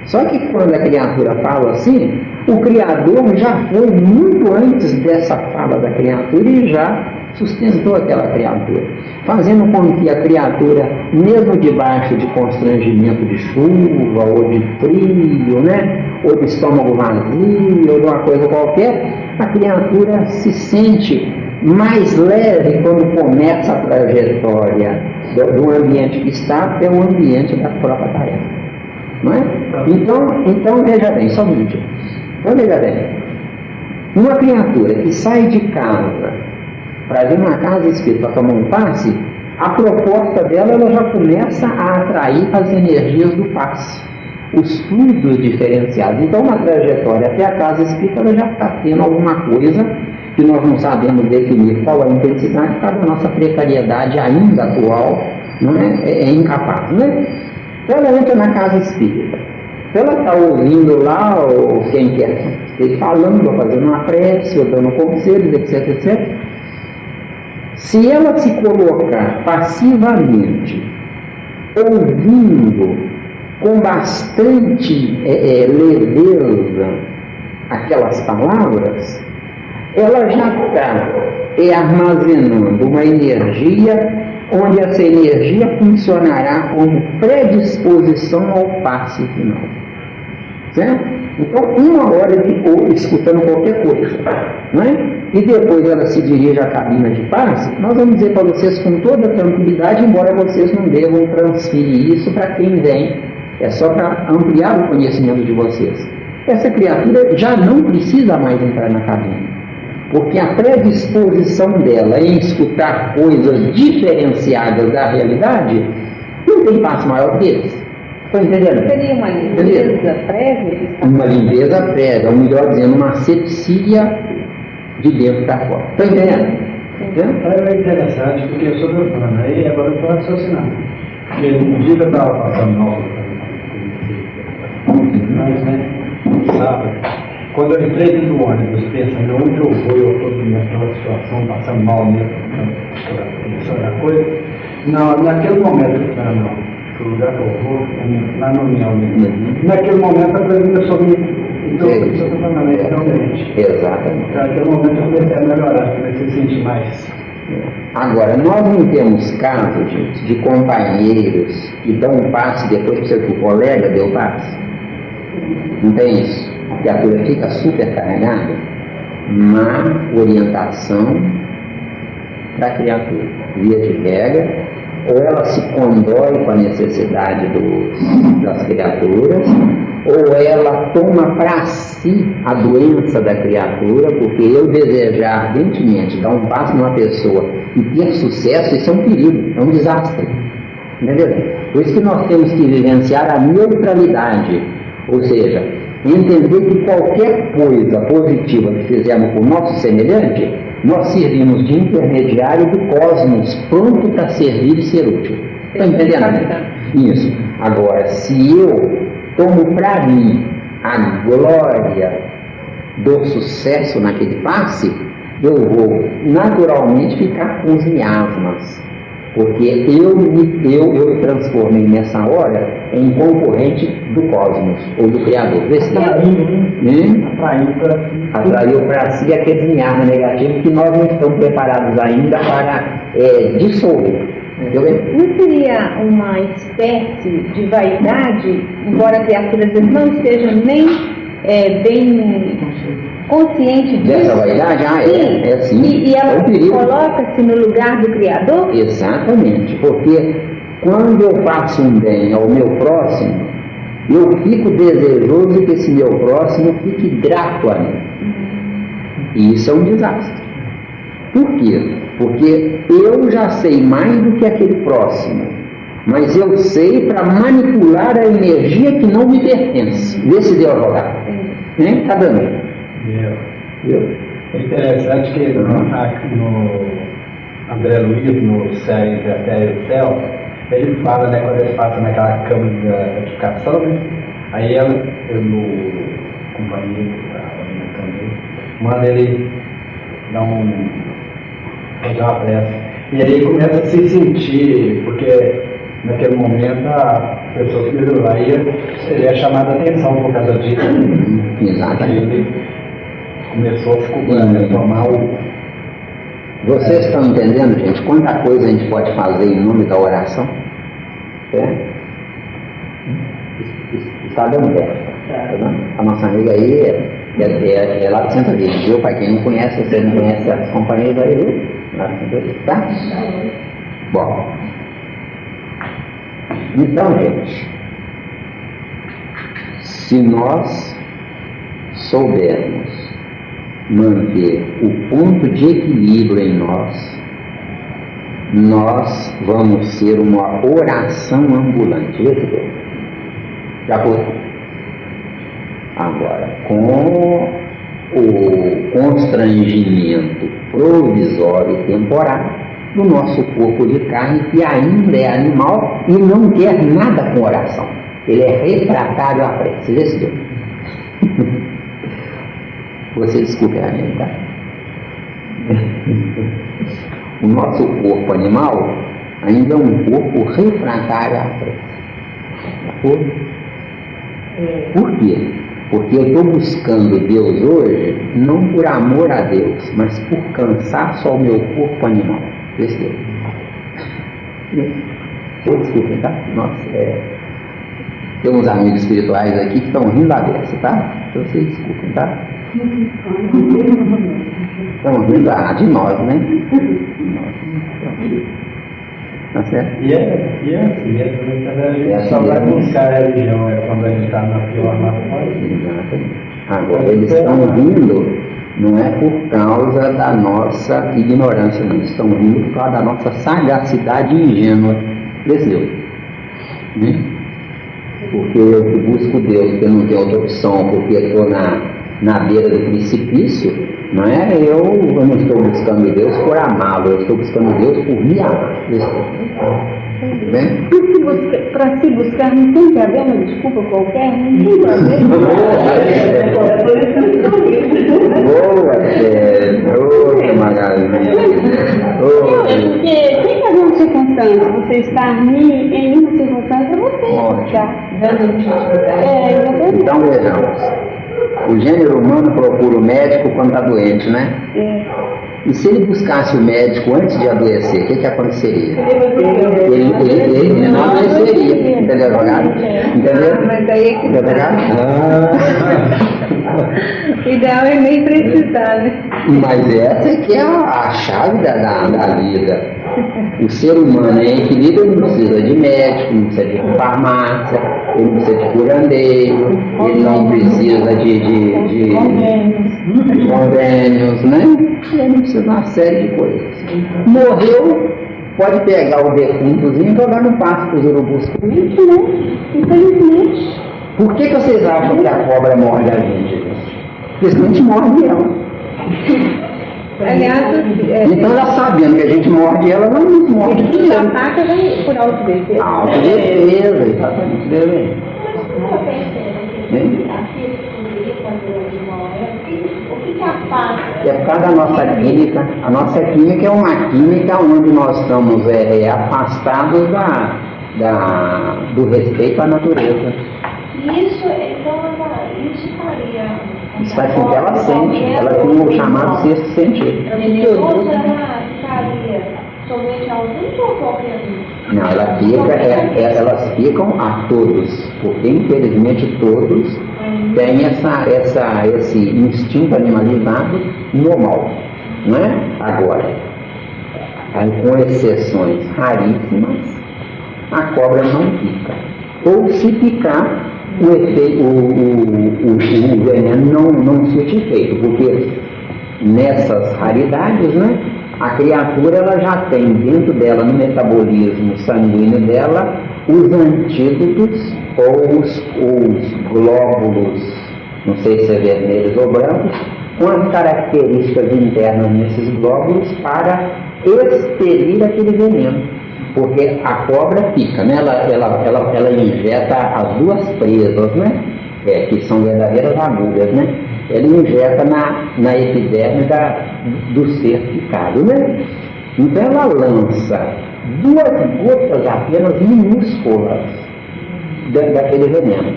Só que quando a criatura fala assim, o Criador já foi muito antes dessa fala da criatura e já sustentou aquela criatura, fazendo com que a criatura, mesmo debaixo de constrangimento de chuva, ou de frio, né, ou de estômago vazio, ou de uma coisa qualquer, a criatura se sente mais leve quando começa a trajetória do ambiente que está até o ambiente da própria tarefa. Não é? Então veja bem, só um minutinho. Então veja bem, uma criatura que sai de casa para vir numa casa espírita para tomar um passe, a proposta dela ela já começa a atrair as energias do passe. os fluidos diferenciados. Então, na trajetória até a casa espírita, ela já está tendo alguma coisa que nós não sabemos definir qual a intensidade, por causa da nossa precariedade ainda atual, não é incapaz, né? Então, ela entra na casa espírita. Ela está ouvindo lá, ou quem quer que esteja falando, ou fazendo uma prece, ou dando conselhos, etc, etc. Se ela se colocar passivamente, ouvindo com bastante leveza aquelas palavras, ela já está armazenando uma energia onde essa energia funcionará como predisposição ao passe final. Certo? Então, uma hora escutando qualquer coisa, não é? E depois ela se dirige à cabina de passe, nós vamos dizer para vocês com toda tranquilidade, embora vocês não devam transferir isso para quem vem, é só para ampliar o conhecimento de vocês. Essa criatura já não precisa mais entrar na cabine, porque a predisposição dela em escutar coisas diferenciadas da realidade não tem passo maior que esse. Estou entendendo? Seria uma limpeza prévia? Uma limpeza prévia, ou melhor dizendo, uma asepsia de dentro para fora. Estou entendendo? É interessante, porque eu sou do plano aí, agora eu estou raciocinando. Porque no dia que eu estava passando mal, mas, né, sábado, quando eu entrei dentro do ônibus, pensando onde eu vou, eu estou naquela situação, passando mal mesmo, aquela coisa, naquele momento, o lugar que eu vou, lá no União mesmo. Naquele momento a coisa começou a me. Então, isso eu estou falando aí, realmente. Exatamente. Naquele momento eu comecei a melhorar, comecei a sentir mais. Agora, nós não temos casos, gente, de companheiros que dão um passe depois que o colega deu passe. Não tem isso? A criatura fica supercarregada. Má orientação da criatura. Via de regra, ou ela se condói com a necessidade das criaturas, ou ela toma para si a doença da criatura, porque eu desejar ardentemente dar um passo numa pessoa e ter sucesso, isso é um perigo, é um desastre. Entendeu? Por isso que nós temos que vivenciar a neutralidade, ou seja, entender que qualquer coisa positiva que fizermos por nosso semelhante, nós servimos de intermediário do cosmos, pronto para servir e ser útil. Está entendendo? Isso. Agora, se eu tomo para mim a glória do sucesso naquele passe, eu vou naturalmente ficar com os miasmas, porque eu me transformei nessa hora em concorrente do cosmos, ou do Criador. Atraiu para si aqueles miasmas negativos que nós não estamos preparados ainda para dissolver. Não seria uma espécie de vaidade, embora a criatura não esteja nem bem consciente disso? Dessa vaidade? É sim. E ela coloca-se no lugar do Criador? Exatamente, porque quando eu faço um bem ao meu próximo, eu fico desejoso que esse meu próximo fique grato a mim. E isso é um desastre. Por quê? Porque eu já sei mais do que aquele próximo, mas eu sei para manipular a energia que não me pertence. Vê se deu a jogar. Está dando. Deu. É interessante que no André Luiz, no Céu Entre a Terra e o Céu, ele fala, né, quando ele passa naquela câmara de gratificação, né? Aí no companheiro, manda ele dar fazer uma prece. E aí ele começa a se sentir, porque naquele momento a pessoa que melhorou, aí ele é chamado a atenção por causa disso. Exatamente. Aí ele começou a tomar o... Vocês estão entendendo, gente, quanta coisa a gente pode fazer em nome da oração? Está dando certo. A nossa amiga aí é lá de Centro Verde, viu? Para quem não conhece, você não conhece as companhias aí, viu? Lá de Centro Verde, tá? Bom. Então, gente, se nós soubermos manter o ponto de equilíbrio em nós vamos ser uma oração ambulante. Vê se já foi. Agora, com o constrangimento provisório e temporário do nosso corpo de carne, que ainda é animal e não quer nada com oração. Ele é refratário à prece. Vê se deu. Você desculpe a minha, tá? O nosso corpo animal ainda é um corpo refratário à prece. Por quê? Porque eu estou buscando Deus hoje, não por amor a Deus, mas por cansaço ao meu corpo animal. Percebeu? Desculpem, tá? Nossa, tem uns amigos espirituais aqui que estão rindo da beça, tá? Então vocês desculpem, tá? Estão rindo de nós, né? Tá certo? E é assim, a gente só vai buscar a religião quando a gente está na pior na fome. Agora, eles estão rindo, não é por causa da nossa ignorância, não. Eles estão rindo por causa da nossa sagacidade ingênua. Percebeu? Né? Porque eu busco Deus, porque eu não tenho outra opção, porque estou na beira do precipício, não é? Eu não estou buscando Deus por amá-lo, eu estou buscando Deus por me amar. Bem? Para se buscar, não tem que haver uma desculpa qualquer, não tem que haver. Boa, Magalhães. Porque tem que haver uma circunstância, você está em uma circunstância, você está dando dificuldade. Então vejamos. O gênero humano procura o médico quando está doente, né? E se ele buscasse o médico antes de adoecer, o que aconteceria? Ele não adoeceria. Entendeu, advogado? Entendeu? Mas aí é que Entendeu, advogado? o ideal é nem precisar, né? Mas essa é que é a chave da vida. O ser humano em equilíbrio não precisa de médico, não precisa de farmácia, ele não precisa de curandeiro, ele não precisa de convênios, né? Ele não precisa de uma série de coisas. Morreu, pode pegar o defuntozinho e jogar no pasto para os urubus. Infelizmente. Por que vocês acham que a cobra morde a gente? Porque senão a gente morde ela. Aliás, Então ela sabendo que a gente morde ela, ela não nos morde. quem ataca vai por autodefesa. Autodefesa, exatamente. Bem. É por causa da nossa química. A nossa química é uma química onde nós estamos afastados do respeito à natureza. Isso, então, isso faria. Isso faz com que ela sente. Ela tem o chamado sexto sentido. A esposa, ela ficaria somente alguns ou qualquer um? Não, elas ficam a todos, porque infelizmente todos têm esse instinto animalizado normal, não é? Agora, com exceções raríssimas, a cobra não pica. Ou se picar, o veneno não surte efeito, porque nessas raridades, né? A criatura ela já tem dentro dela, no metabolismo sanguíneo dela, os antídotos ou os glóbulos, não sei se é vermelhos ou brancos, com as características internas nesses glóbulos para expelir aquele veneno. Porque a cobra pica, né? Ela injeta as duas presas, né? Que são verdadeiras agulhas, né? Ela injeta na epiderme do ser picado, né? Então ela lança 2 gotas apenas minúsculas daquele veneno.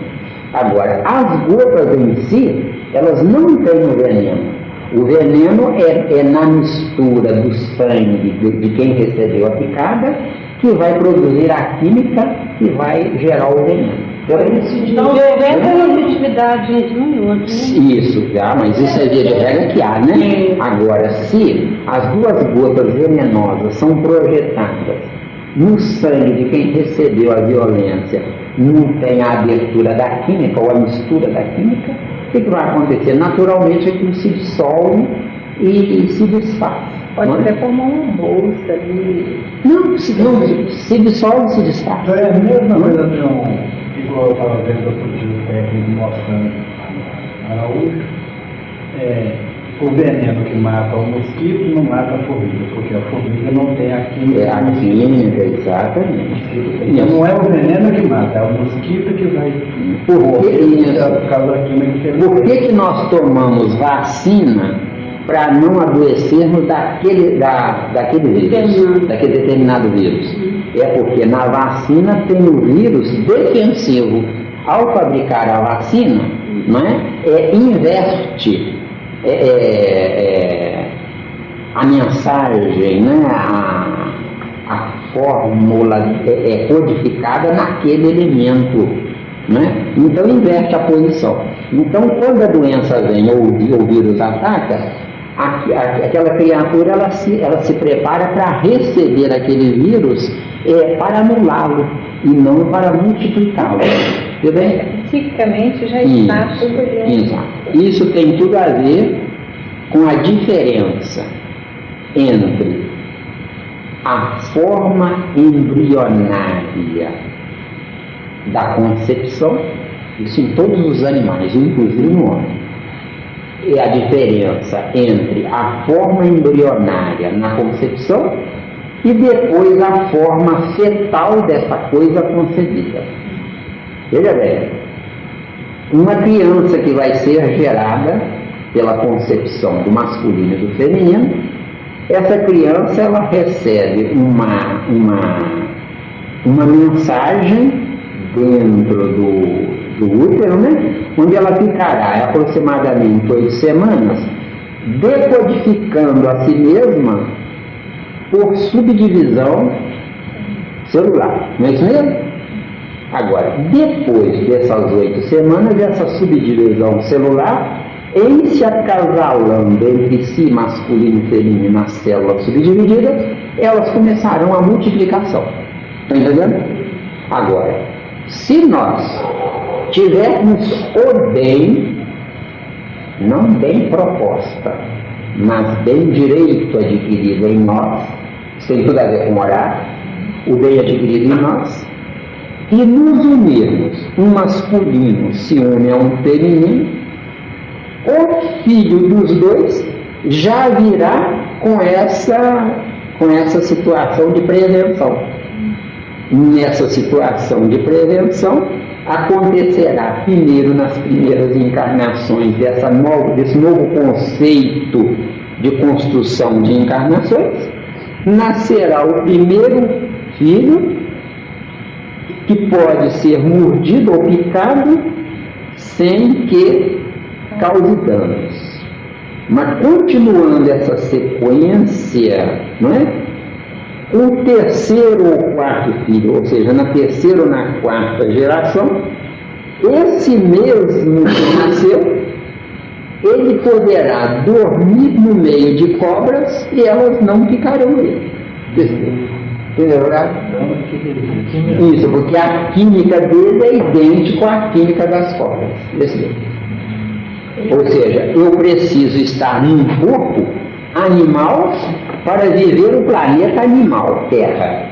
Agora, as gotas em si, elas não têm o veneno. O veneno é na mistura do sangue de quem recebeu a picada que vai produzir a química que vai gerar o veneno. Então, essa receptividade entre um e outro, né? Isso, mas isso é via de regra que há, né? Agora, se as 2 gotas venenosas são projetadas no sangue de quem recebeu a violência, não tem a abertura da química ou a mistura da química, o que vai acontecer? Naturalmente aquilo se dissolve e se desfaz. Pode até formar uma bolsa ali. Não, se dissolve, se desfaz. Então é a mesma coisa igual eu estava vendo outro dia o técnico mostrando Araújo, o veneno que mata o mosquito não mata a formiga, porque a formiga não tem a química. É a química, exatamente. Então não é o veneno que mata, é o mosquito que vai Por causa da química. Por que nós tomamos vacina para não adoecermos daquele vírus, daquele determinado vírus? É porque na vacina tem o vírus defensivo. Ao fabricar a vacina, não é? Inverte a mensagem, né? A fórmula é codificada naquele elemento, né? Então inverte a posição. Então quando a doença vem ou o vírus ataca, aquela criatura ela se prepara para receber aquele vírus para anulá-lo e não para multiplicá-lo. Entendeu bem? Psicicamente já está tudo ali. Exato. Isso tem tudo a ver com a diferença entre a forma embrionária da concepção, isso em todos os animais, inclusive no homem, e a diferença entre a forma embrionária na concepção e depois a forma fetal dessa coisa concebida. Veja bem, uma criança que vai ser gerada pela concepção do masculino e do feminino, essa criança ela recebe uma mensagem dentro do útero, né? Onde ela ficará aproximadamente 8 semanas decodificando a si mesma por subdivisão celular. Não é isso mesmo? Agora, depois dessas 8 semanas, essa subdivisão celular, em se acasalando entre si, masculino e feminino, nas células subdivididas, elas começarão a multiplicação. Está entendendo? Agora, se nós tivermos o bem, não bem proposta, mas bem direito adquirido em nós, isso tem tudo a ver com orar, o bem adquirido em nós, e nos unirmos, um masculino se une a um feminino, o filho dos dois já virá com essa situação de prevenção. Nessa situação de prevenção, acontecerá primeiro nas primeiras encarnações desse novo conceito de construção de encarnações, nascerá o primeiro filho que pode ser mordido ou picado sem que cause danos. Mas continuando essa sequência, não é? O terceiro ou quarto filho, ou seja, na terceira ou na quarta geração, esse mesmo que nasceu, ele poderá dormir no meio de cobras e elas não picarão ele. Entendeu? Isso, porque a química dele é idêntica à química das cobras. Ou seja, eu preciso estar num corpo animal para viver o planeta animal, Terra.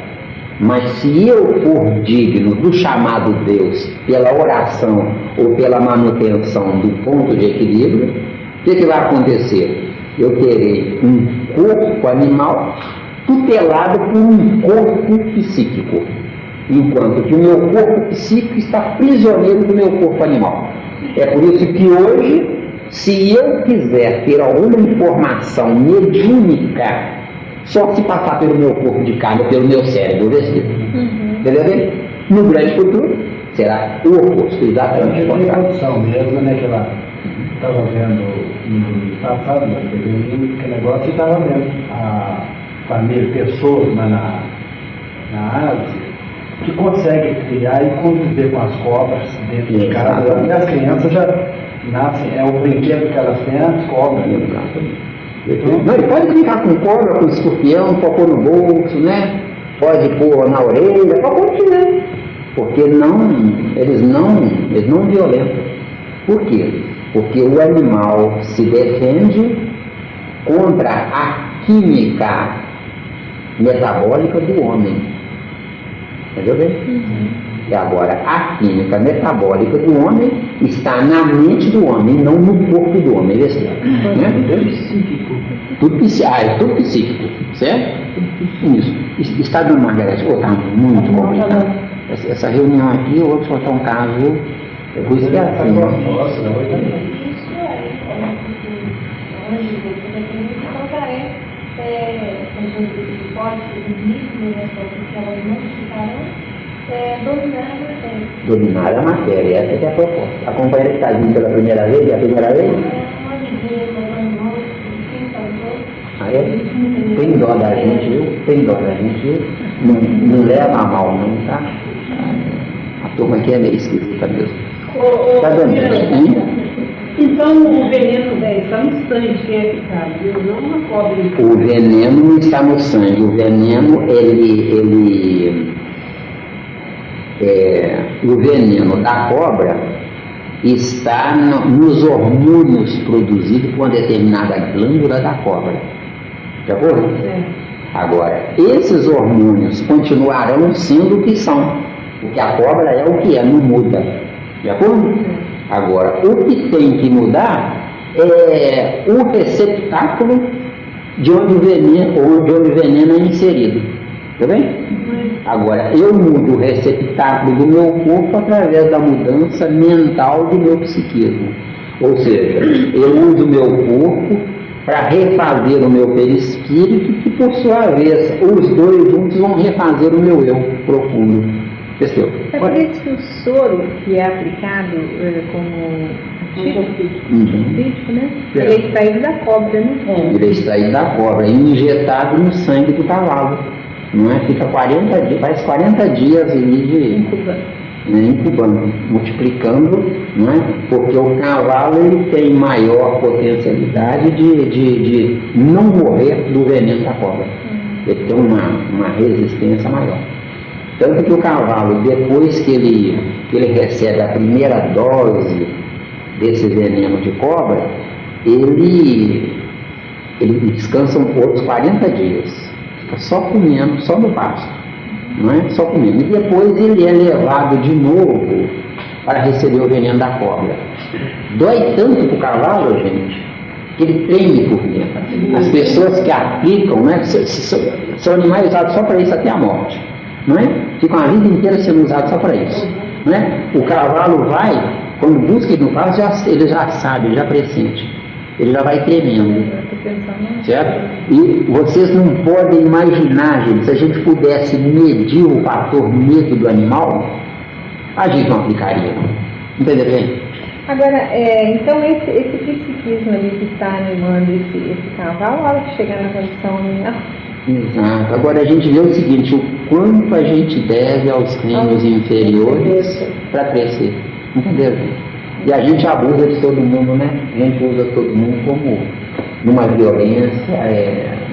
Mas se eu for digno do chamado Deus pela oração ou pela manutenção do ponto de equilíbrio, o que vai acontecer? Eu terei um corpo animal tutelado por um corpo psíquico, enquanto que o meu corpo psíquico está prisioneiro do meu corpo animal. É por isso que hoje, se eu quiser ter alguma informação mediúnica, só se passar pelo meu corpo de carne, pelo meu cérebro vestido. Entendeu? No grande futuro, será o oposto, exatamente o contrário. Mesmo, né, que ela estava vendo no passado, que negócio, e estava vendo a família, pessoas na Ásia, que conseguem criar e conviver com as cobras dentro de casa. E as crianças já nascem, é o brinquedo que elas têm, as cobras. Não, ele pode brincar com cobra, com escorpião, pode pôr no bolso, né? Pode pôr na orelha, pode pôr o que quiser. Porque eles não violentam. Por quê? Porque o animal se defende contra a química metabólica do homem. Entendeu bem? E agora, a química metabólica do homem está na mente do homem, não no corpo do homem. Né? Tudo psíquico, certo? Isso. Está dando, Margarete? Está muito complicado. Essa reunião aqui, eu vou te contar um caso, viu? Eu vou esquecer assim. Dominar a matéria, essa que é a proposta. A companheira que está vindo pela primeira vez, é a primeira vez? Ah, é? Tem dó da gente, viu? Tem dó da gente, viu? Não leva a mal, não, tá? A turma aqui é meio esquisita mesmo. Tá dando, hein? Então o veneno está no sangue, que é eficaz, viu? Não na cobra. O veneno não está no sangue. O veneno, o veneno da cobra está nos hormônios produzidos por uma determinada glândula da cobra. De acordo? Agora, esses hormônios continuarão sendo o que são. Porque a cobra é o que é, não muda. De acordo? Agora, o que tem que mudar é o receptáculo de onde o veneno é inserido. Tá bem? Agora, eu mudo o receptáculo do meu corpo através da mudança mental do meu psiquismo. Ou seja, eu uso o meu corpo para refazer o meu perispírito, que por sua vez, os dois juntos vão refazer o meu eu profundo. Percebeu? É por isso que o soro que é aplicado como antibiótico, né? Ele é extraído da cobra, né? Ele é extraído da cobra, injetado no sangue do cavalo. Não é? Fica 40 dias, faz 40 dias ali incubando, multiplicando, não é? Porque o cavalo ele tem maior potencialidade de não morrer do veneno da cobra. Ele tem uma resistência maior. Tanto que o cavalo, depois que ele recebe a primeira dose desse veneno de cobra, ele descansa outros 40 dias. Fica só comendo, só no pasto, não é? Só comendo. E depois ele é levado de novo para receber o veneno da cobra. Dói tanto para o cavalo, gente, que ele treme por dentro. As pessoas que aplicam, né, são animais usados só para isso até a morte, não é? Ficam a vida inteira sendo usados só para isso, não é? O cavalo vai, quando busca ele no pasto, ele já sabe, ele já pressente, ele já vai tremendo. Certo? E vocês não podem imaginar, gente, se a gente pudesse medir o fator medo do animal, a gente não aplicaria. Entendeu bem? Agora, então esse psiquismo ali que está animando esse cavalo, a hora que chegar na condição animal. Exato. Agora a gente vê o seguinte, o quanto a gente deve aos reinos inferiores para crescer. Entendeu? E a gente abusa de todo mundo, né? A gente usa todo mundo como numa violência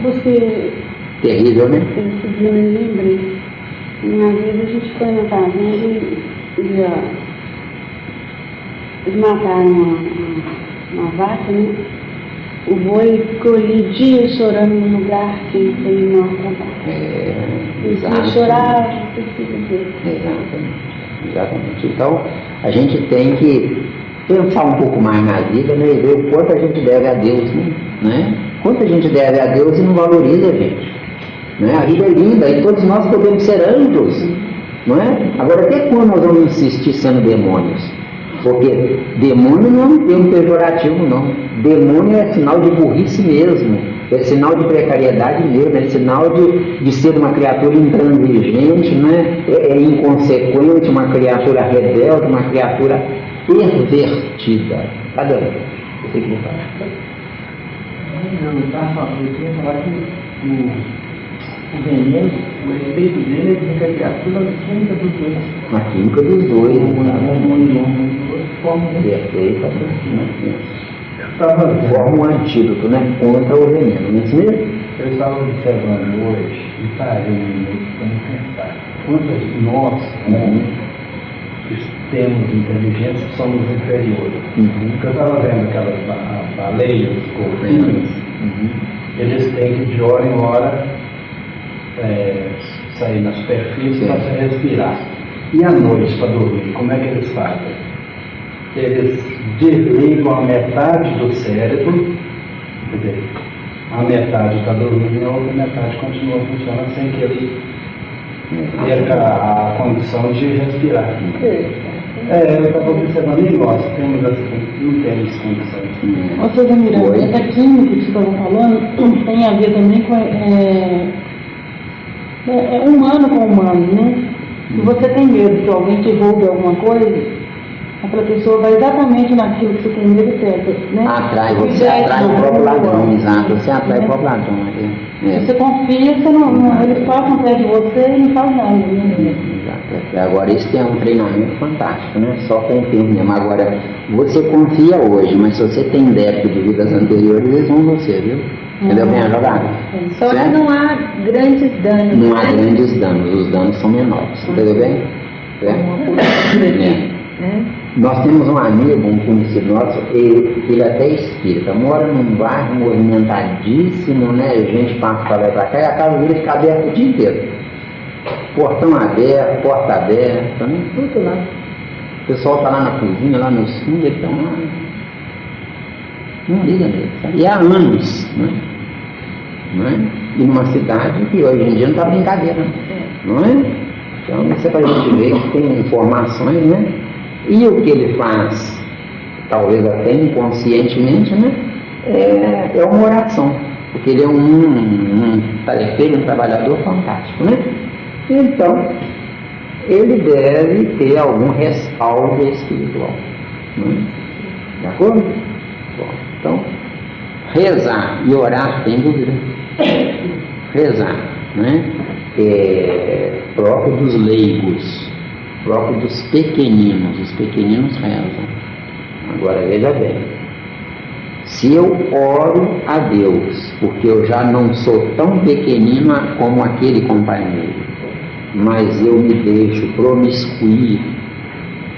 Você terrível, né? Eu me lembrei. Uma vez a gente foi na fazenda e eles mataram uma vaca, né? O boi ficou ali dias chorando no lugar que ele foi no trabalho. Exato. Chorava, precisa ver. Exatamente. Então, a gente tem que pensar um pouco mais na vida, né, e ver o quanto a gente deve a Deus, né? Quanto a gente deve a Deus e não valoriza a gente. Né? A vida é linda e todos nós podemos ser anjos, não é? Agora, até quando nós vamos insistir sendo demônios? Porque demônio não é um termo pejorativo, não. Demônio é sinal de burrice mesmo, é sinal de precariedade mesmo, é sinal de ser uma criatura intransigente, né? É inconsequente, uma criatura rebelde, uma criatura pervertida. Tá dando? Você que fala. Eu queria falar que o veneno, o efeito dele é desencadear toda a química dos dois. A química dos dois. Perfeito. Forma um antídoto, né? Contra o veneno, não é isso mesmo? Eu estava observando hoje e parei um minuto para me pensar. Quantas nós temos inteligência que somos inferiores? Porque eu estava vendo aquelas baleias, os golfinhos, eles têm que de hora em hora sair na superfície para se respirar. E à noite, para dormir, como é que eles fazem? Eles desligam a metade do cérebro, quer dizer, a metade está dormindo e a outra metade continua funcionando sem que ele perca a condição de respirar. Eu estava observando, e nós temos não temos condições. Ô, César Miranda, essa química que você estava falando tem a ver também com humano com humano, né? Se você tem medo que alguém te roube alguma coisa, outra pessoa vai exatamente naquilo que você tem medo e tenta, né? Você atrai o próprio ladrão, exato. Você atrai o próprio ladrão. Se você confia, eles passam perto de você e não faz nada, né? Exato. Agora, isso é um treinamento fantástico, né? Só com o tempo mesmo. Agora, você confia hoje, mas se você tem débito de vidas anteriores, eles vão você, viu? Entendeu bem a jogada? Só que não há grandes danos. Não há grandes danos, os danos são menores. Entendeu bem? Nós temos um amigo, um conhecido nosso, ele até é espírita, mora num bairro movimentadíssimo, né? Gente passa para lá e para cá, e a casa dele fica aberta o dia inteiro. Portão aberto, porta aberta, né? Tudo lá. O pessoal está lá na cozinha, lá nos fundos, eles estão lá. Não liga nele, sabe? E há anos, né? Não é? E numa cidade que hoje em dia não está brincadeira, não é? Então isso é para a gente ver que tem informações, né? E o que ele faz, talvez até inconscientemente, né? É uma oração, porque ele é um tarefeiro, um trabalhador fantástico, né? Então, ele deve ter algum respaldo espiritual, né? De acordo? Bom, então, rezar e orar, sem dúvida. Rezar, né? Próprio dos leigos, próprio dos pequeninos. Os pequeninos rezam. Agora, veja bem. Se eu oro a Deus, porque eu já não sou tão pequenino como aquele companheiro, mas eu me deixo promiscuir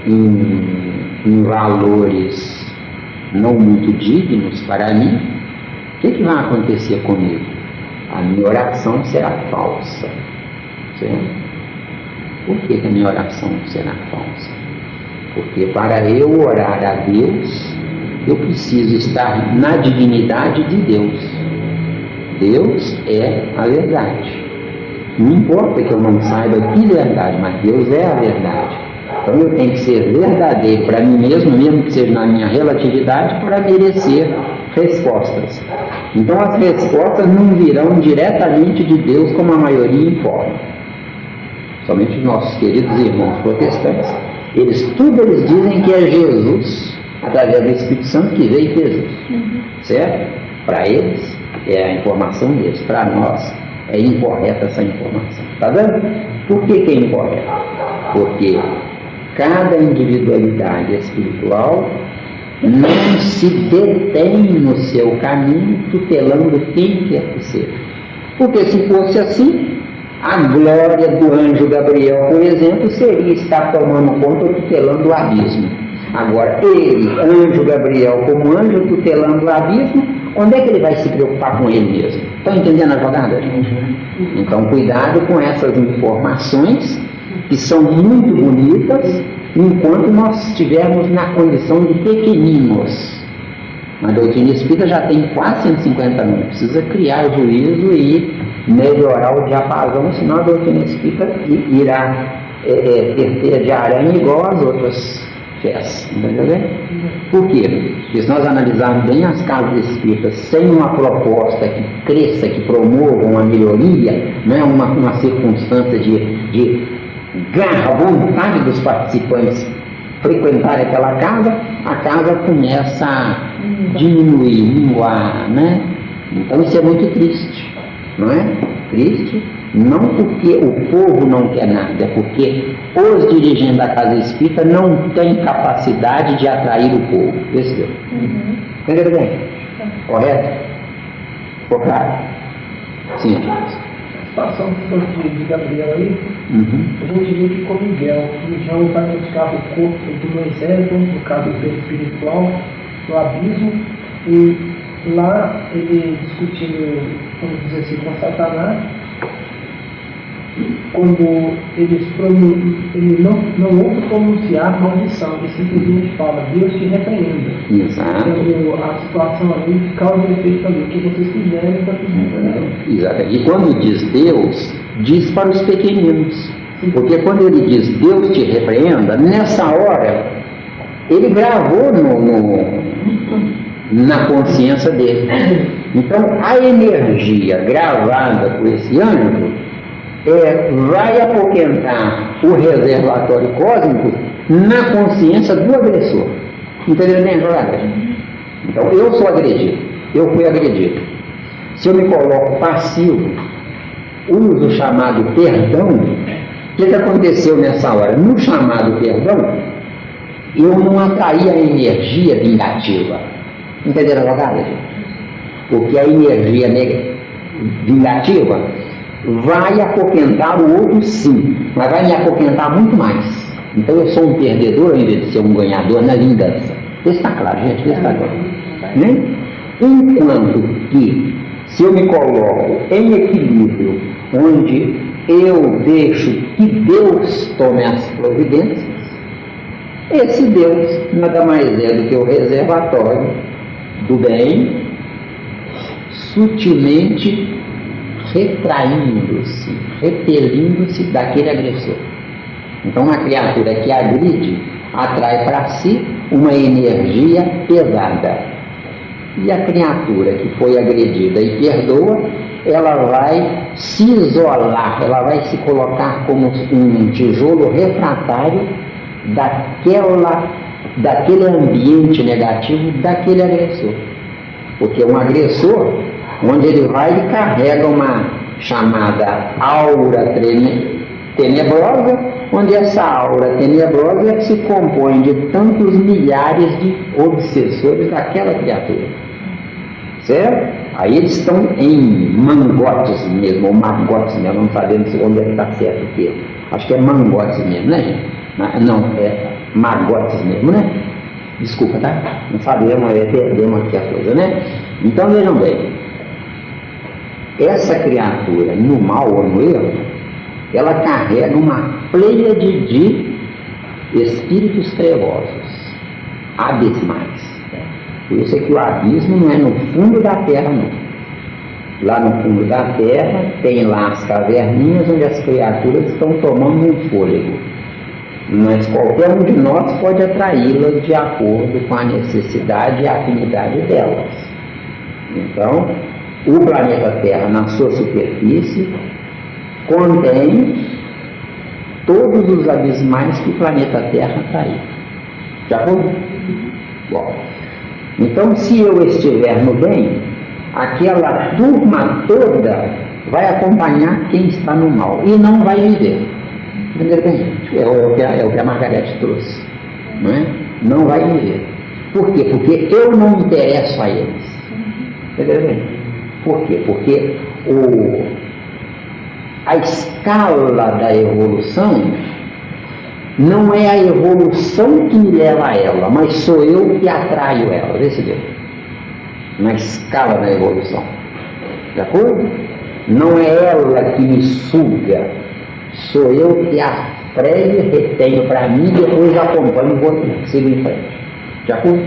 em valores não muito dignos para mim, o que vai acontecer comigo? A minha oração será falsa. Certo? Por que a minha oração será falsa? Porque para eu orar a Deus, eu preciso estar na dignidade de Deus. Deus é a verdade. Não importa que eu não saiba que verdade, mas Deus é a verdade. Então eu tenho que ser verdadeiro para mim mesmo que seja na minha relatividade, para merecer respostas. Então as respostas não virão diretamente de Deus como a maioria informa. Somente os nossos queridos irmãos protestantes, eles dizem que é Jesus, através do Espírito Santo, que veio e fez isso. Certo? Para eles é a informação deles. Para nós é incorreta essa informação. Está vendo? Por que é incorreta? Porque cada individualidade espiritual não se detém no seu caminho tutelando quem quer que seja. Porque se fosse assim, a glória do anjo Gabriel, por exemplo, seria estar tomando conta ou tutelando o abismo. Agora, ele, anjo Gabriel, como anjo tutelando o abismo, onde é que ele vai se preocupar com ele mesmo? Estão entendendo a jogada? Então, cuidado com essas informações que são muito bonitas, enquanto nós estivermos na condição de pequeninos. A doutrina espírita já tem quase 150 anos, precisa criar juízo e melhorar o diapasão, senão a doutrina espírita irá ter teia de aranha igual as outras fés. Entendeu? Por quê? Porque se nós analisarmos bem as casas espíritas sem uma proposta que cresça, que promova uma melhoria, não é uma circunstância de garra, vontade dos participantes frequentar aquela casa, a casa começa a diminuir, minguar, né? Então isso é muito triste, não é? Triste, não porque o povo não quer nada, é porque os dirigentes da casa espírita não têm capacidade de atrair o povo. Percebeu? Entendeu bem? Correto? Ficou claro? Sim, gente. A situação de Gabriel aí, a gente vê que com Miguel vai buscar o corpo de Moisés, no caso do espiritual, no abismo, e lá ele discutindo, vamos dizer assim, com Satanás, quando ele não ouve pronunciar maldição, ele simplesmente fala, Deus te repreenda. Exato. Quando a situação ali causa efeito ali, o que vocês quiserem está tudo. Exato. E quando diz Deus, diz para os pequeninos. Porque quando ele diz Deus te repreenda, nessa hora, ele gravou na consciência dele. Então, a energia gravada por esse anjo vai apoquentar o reservatório cósmico na consciência do agressor. Entendeu, né, Jorge? Então, eu sou agredido, eu fui agredido. Se eu me coloco passivo, uso o chamado perdão, o que aconteceu nessa hora? No chamado perdão, eu não atraí a energia vingativa. Entenderam a jogada, gente? Porque a energia vingativa vai apoquentar o outro, sim, mas vai me apoquentar muito mais. Então eu sou um perdedor ao invés de ser um ganhador na vingança. Isso está claro, gente? Isso está claro. Né? Enquanto que, se eu me coloco em equilíbrio, onde eu deixo que Deus tome as providências, esse Deus nada mais é do que o reservatório do bem, sutilmente retraindo-se, repelindo-se daquele agressor. Então, uma criatura que agride atrai para si uma energia pesada. E a criatura que foi agredida e perdoa, ela vai se isolar, ela vai se colocar como um tijolo refratário daquele ambiente negativo daquele agressor. Porque um agressor, onde ele vai, ele carrega uma chamada aura tenebrosa, onde essa aura tenebrosa se compõe de tantos milhares de obsessores daquela criatura. Certo? Aí eles estão em mangotes mesmo, ou magotes mesmo, não sabemos onde é que está certo o termo. Acho que é mangotes mesmo, né, gente? Não, é magotes mesmo, né? Desculpa, tá? Não sabemos, perdemos aqui a coisa, né? Então vejam bem, essa criatura, no mal ou no erro, ela carrega uma pleiade de espíritos trevosos, abismais. Por isso é que o abismo não é no fundo da terra, não. Lá no fundo da terra tem lá as caverninhas onde as criaturas estão tomando um fôlego. Mas qualquer um de nós pode atraí-las de acordo com a necessidade e a afinidade delas. Então, o planeta Terra, na sua superfície, contém todos os abismais que o planeta Terra atrai. Já foi? Bom, então, se eu estiver no bem, aquela turma toda vai acompanhar quem está no mal e não vai viver. Entendeu bem, gente? É o que a Margarete trouxe. Não é? Não vai viver. Por quê? Porque eu não me interesso a eles. Entendeu bem? Por quê? Porque a escala da evolução não é a evolução que me leva a ela, mas sou eu que atraio ela. Vê se deu. Na escala da evolução. De acordo? Não é ela que me suga, sou eu que a freio, retenho para mim e depois acompanho o outro, sigo em frente. De acordo?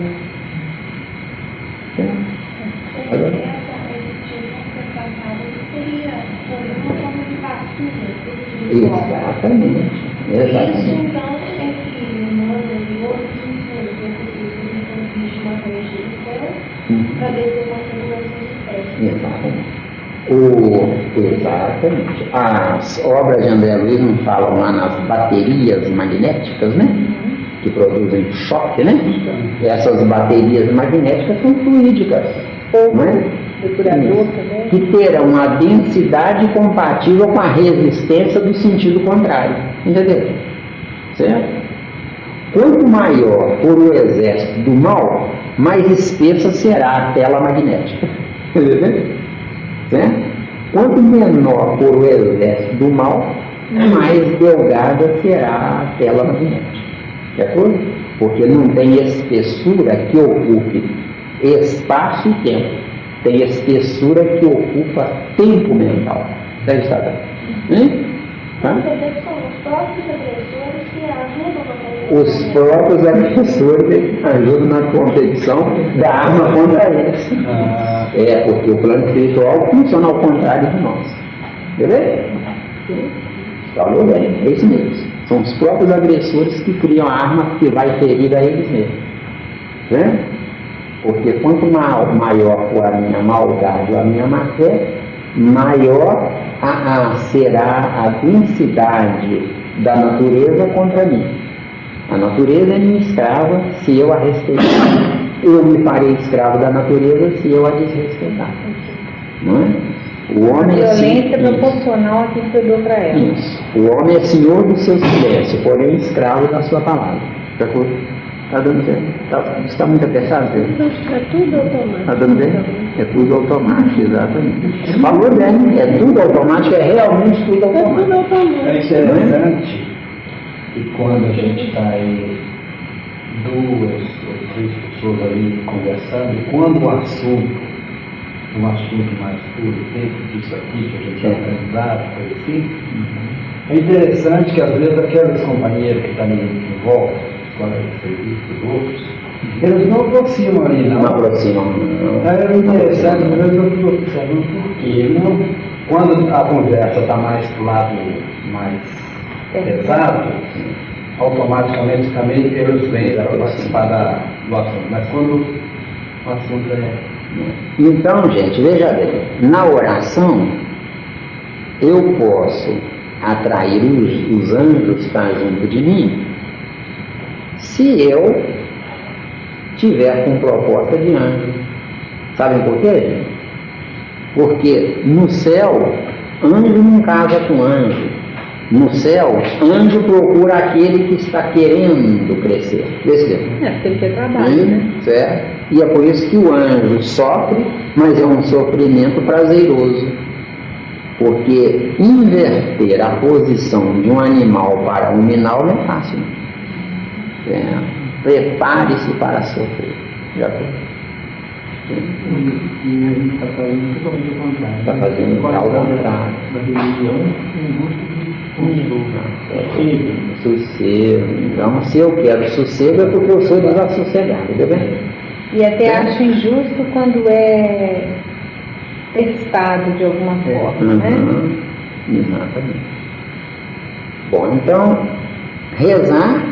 Exatamente. Exatamente. Então, é que manda em outros existe uma frente do céu para descer uma circulação de terra. Exatamente. As obras de André Luiz não falam lá nas baterias magnéticas, né? Que produzem choque, né? Essas baterias magnéticas são fluídicas, não é? Que terão uma densidade compatível com a resistência do sentido contrário. Entendeu? Certo? Quanto maior for o exército do mal, mais espessa será a tela magnética. Entendeu? Certo? Quanto menor for o exército do mal, mais delgada será a tela magnética. De acordo? Porque não tem espessura que ocupe espaço e tempo. Tem espessura que ocupa tempo mental. Deve estar. Tá? Os próprios agressores que ajudam na competição. Os próprios agressores ajudam na competição da arma contra eles. Porque o plano espiritual funciona ao contrário de nós. Beleza? Falou bem, é isso mesmo. São os próprios agressores que criam a arma que vai ferir a eles mesmos. Né? Porque quanto maior for a minha maldade ou a minha má fé, maior será a densidade da natureza contra mim. A natureza é minha escrava se eu a respeitar. Eu me farei escravo da natureza se eu a desrespeitar. Não é? O homem a violência é proporcional a quem eu dou para ela. Isso. O homem é senhor do seu silêncio, porém escravo da sua palavra. Está dando certo? Está muito apressado? É tudo automático. Está dando bem? É tudo automático, exatamente. Falou bem, é tudo automático, é realmente tudo automático. É interessante que quando a gente está aí, 2 ou 3 pessoas ali conversando, e quando o assunto, um assunto mais puro, dentro disso aqui, que a gente é organizado, coisa assim, é interessante que às vezes aquelas companheiras que estão ali em volta, colegas de serviço, os outros, eles não aproximam ali, não. Não aproximam, não. É interessante, mas eu estou observando por quê. Não, quando a conversa está mais para o lado mais pesado, automaticamente também eles vêm para participar do assunto. Mas quando o assunto é... Então, gente, veja bem, na oração eu posso atrair os anjos para junto de mim se eu tiver com proposta de anjo. Sabem por quê? Porque no céu, anjo não casa com anjo. No céu, anjo procura aquele que está querendo crescer. Porque ele quer trabalho, né? Certo? E é por isso que o anjo sofre, mas é um sofrimento prazeroso. Porque inverter a posição de um animal para um minal não é fácil. Prepare-se para sofrer. Já foi. E a gente está fazendo totalmente o contrário. Está fazendo ao contrário. Da religião em busca de sossego. Então, se eu quero sossego é porque eu sou desassossegado, entendeu bem? E até acho injusto quando é testado de alguma forma, né? Exatamente. Bom, então, rezar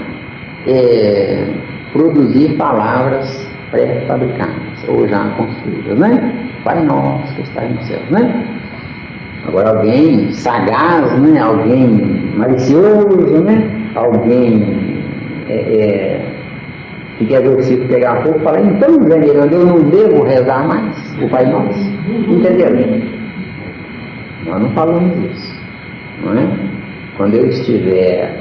é produzir palavras pré-fabricadas, ou já construídas, né? Pai nosso que está no céu, né? Agora alguém sagaz, né? Alguém malicioso, né? Alguém que quer ver o circo pegar fogo, fala, então, Zé Miranda, eu não devo rezar mais o Pai Nosso. Entenderam? Nós não falamos isso, não é? Quando eu estiver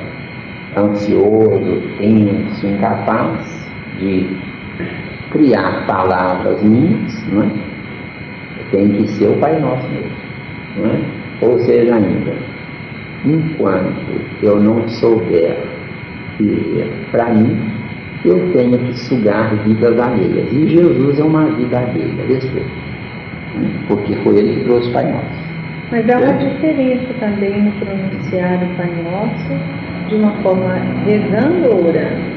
ansioso, tenso, incapaz de criar palavras minhas, não é? Tem que ser o Pai Nosso mesmo, não é? Ou seja, ainda, enquanto eu não souber viver para mim, eu tenho que sugar vidas alheias. E Jesus é uma vida alheia, porque foi ele que trouxe o Pai Nosso. Mas há uma diferença também no pronunciar o Pai Nosso de uma forma rezando ou orando.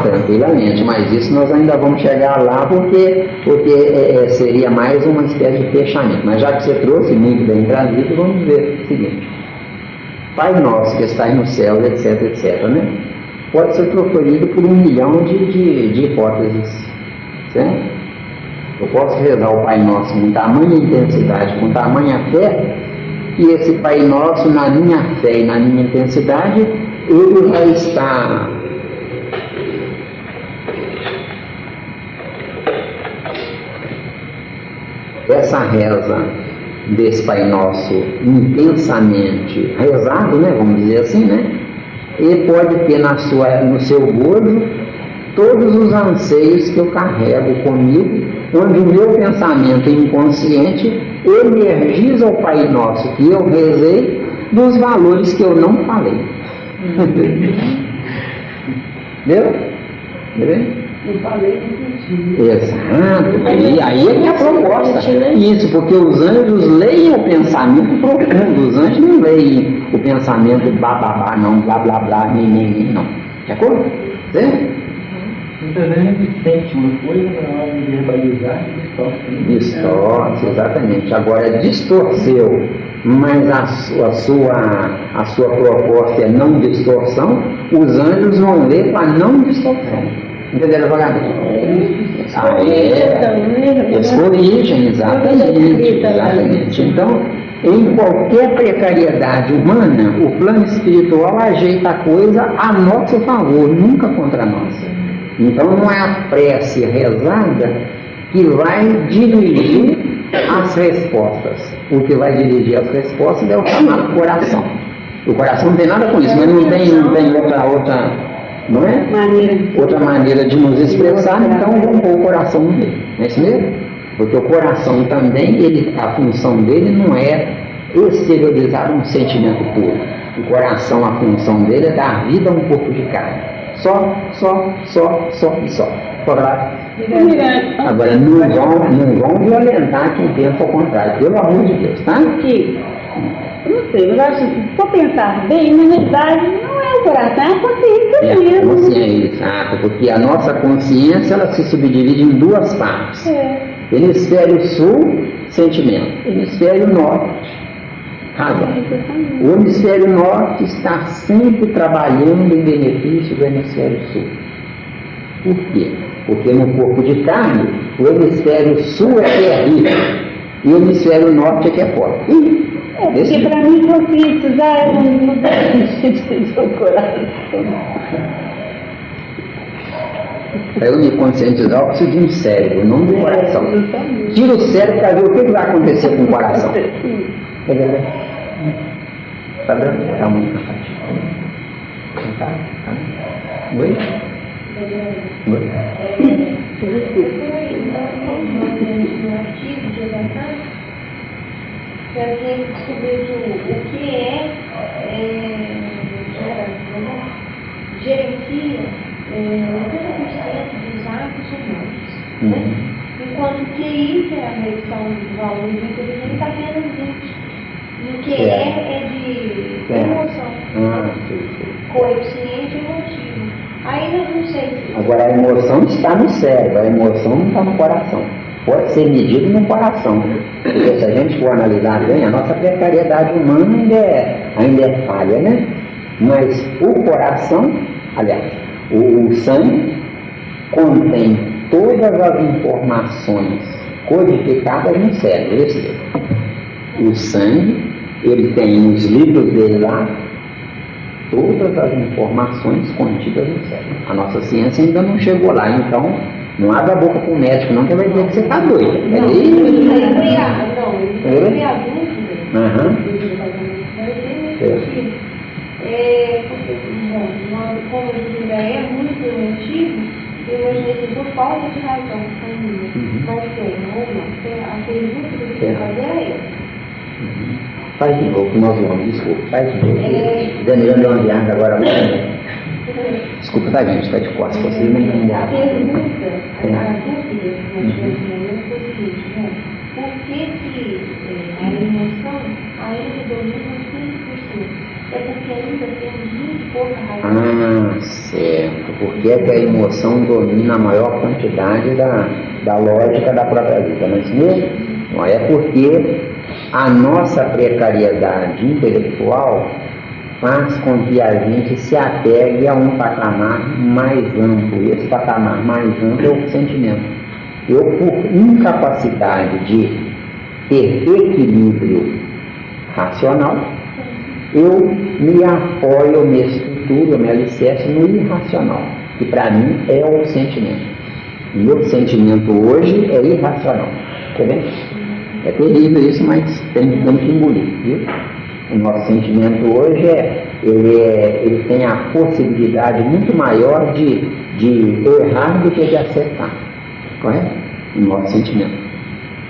Tranquilamente, mas isso nós ainda vamos chegar lá porque seria mais uma espécie de fechamento. Mas já que você trouxe muito bem trazido, vamos ver o seguinte: Pai Nosso que estás no céu, etc, etc, né? Pode ser proferido por 1 milhão de hipóteses, certo? Eu posso rezar o Pai Nosso com tamanha intensidade, com tamanha fé, e esse Pai Nosso, na minha fé e na minha intensidade, ele vai estar essa reza desse Pai Nosso intensamente rezado, né, vamos dizer assim, né, e pode ter no seu gozo todos os anseios que eu carrego comigo, onde o meu pensamento inconsciente energiza o Pai Nosso que eu rezei dos valores que eu não falei. Entendeu? Eu falei que senti. Exato, e aí é que é a proposta. Isso, porque os anjos leem o pensamento profundo, os anjos não leem o pensamento bababá, não, blá blá blá, nem, não. De acordo? Certo? Muitas vezes a gente sente uma coisa na hora de verbalizar e Distorce, exatamente. Agora, distorceu, mas a sua proposta é não distorção, os anjos vão ler com a não distorção. Entenderam, advogado? Eles corrigem, exatamente. Então, em qualquer precariedade humana, o plano espiritual ajeita a coisa a nosso favor, nunca contra nós. Então não é a prece rezada que vai dirigir as respostas. O que vai dirigir as respostas é o chamado coração. O coração não tem nada com isso, mas não tem outra, não é? Outra maneira de nos expressar, então vamos pôr o coração no meio. Não é isso mesmo? Porque o coração também, a função dele não é exteriorizar um sentimento puro. O coração, a função dele é dar vida a um corpo de carne. Só. Agora, não vão violentar quem pensa ao contrário, pelo amor de Deus, tá? Aqui, eu não sei, mas acho que se for pensar bem, na verdade, não é o coração, é a consciência mesmo. É a consciência, exato, porque a nossa consciência, ela se subdivide em duas partes. Hemisfério sul, sentimento. Hemisfério norte, razão. O hemisfério norte está sempre trabalhando em benefício do hemisfério sul. Por quê? Porque no corpo de carne, o hemisfério sul é que é rico e o hemisfério norte é que é pobre. Porque para mim conscientizar é um do coração. Para eu me conscientizar, eu preciso de um cérebro, não do coração. Tira o cérebro para ver o que vai acontecer com o coração. Tá dando? Tá muito cansativo. Tá? Oi? Oi? No artigo de Leonardo, que a ciência descobriu o que gerencia 80% dos atos humanos. Né? Enquanto que isso é a medição dos valores de inteligência apenas 20%. E o que é de emoção, coeficiente emotivo. Aí eu não sei se... Agora a emoção está no cérebro, a emoção não está no coração. Pode ser medido no coração. Porque se a gente for analisar bem, a nossa precariedade humana ainda é falha, né? Mas o coração, aliás, o sangue contém todas as informações codificadas no cérebro. O sangue, ele tem nos livros dele lá todas as informações contidas no cérebro. A nossa ciência ainda não chegou lá, então não abra a boca para o médico não, que vai dizer que você está doido. Como a gente ainda é muito antigo, eu imaginei que por falta de razão, mas tem, a pergunta que eu queria fazer é essa. Faz de novo, nós vamos, desculpa, faz de novo. Daniel deu uma viagem agora. Desculpa, tá, gente, está de costas, vocês não entendem. A pergunta, a dúvida que nós tivemos no momento foi o seguinte, né? Por que a emoção ainda domina 15%? É porque ainda temos muito pouca razão. Certo. Por que é que a emoção domina a maior quantidade da lógica da própria vida, não é isso mesmo? Não é porque a nossa precariedade intelectual faz com que a gente se apegue a um patamar mais amplo. E esse patamar mais amplo é o sentimento. Eu, por incapacidade de ter equilíbrio racional, eu me apoio, eu me estruturo, eu me alicerço no irracional, que para mim é o sentimento. O meu sentimento hoje é irracional. Quer ver? É terrível isso, mas temos que engolir, viu? O nosso sentimento hoje ele tem a possibilidade muito maior de errar do que de acertar. Correto? O nosso sentimento.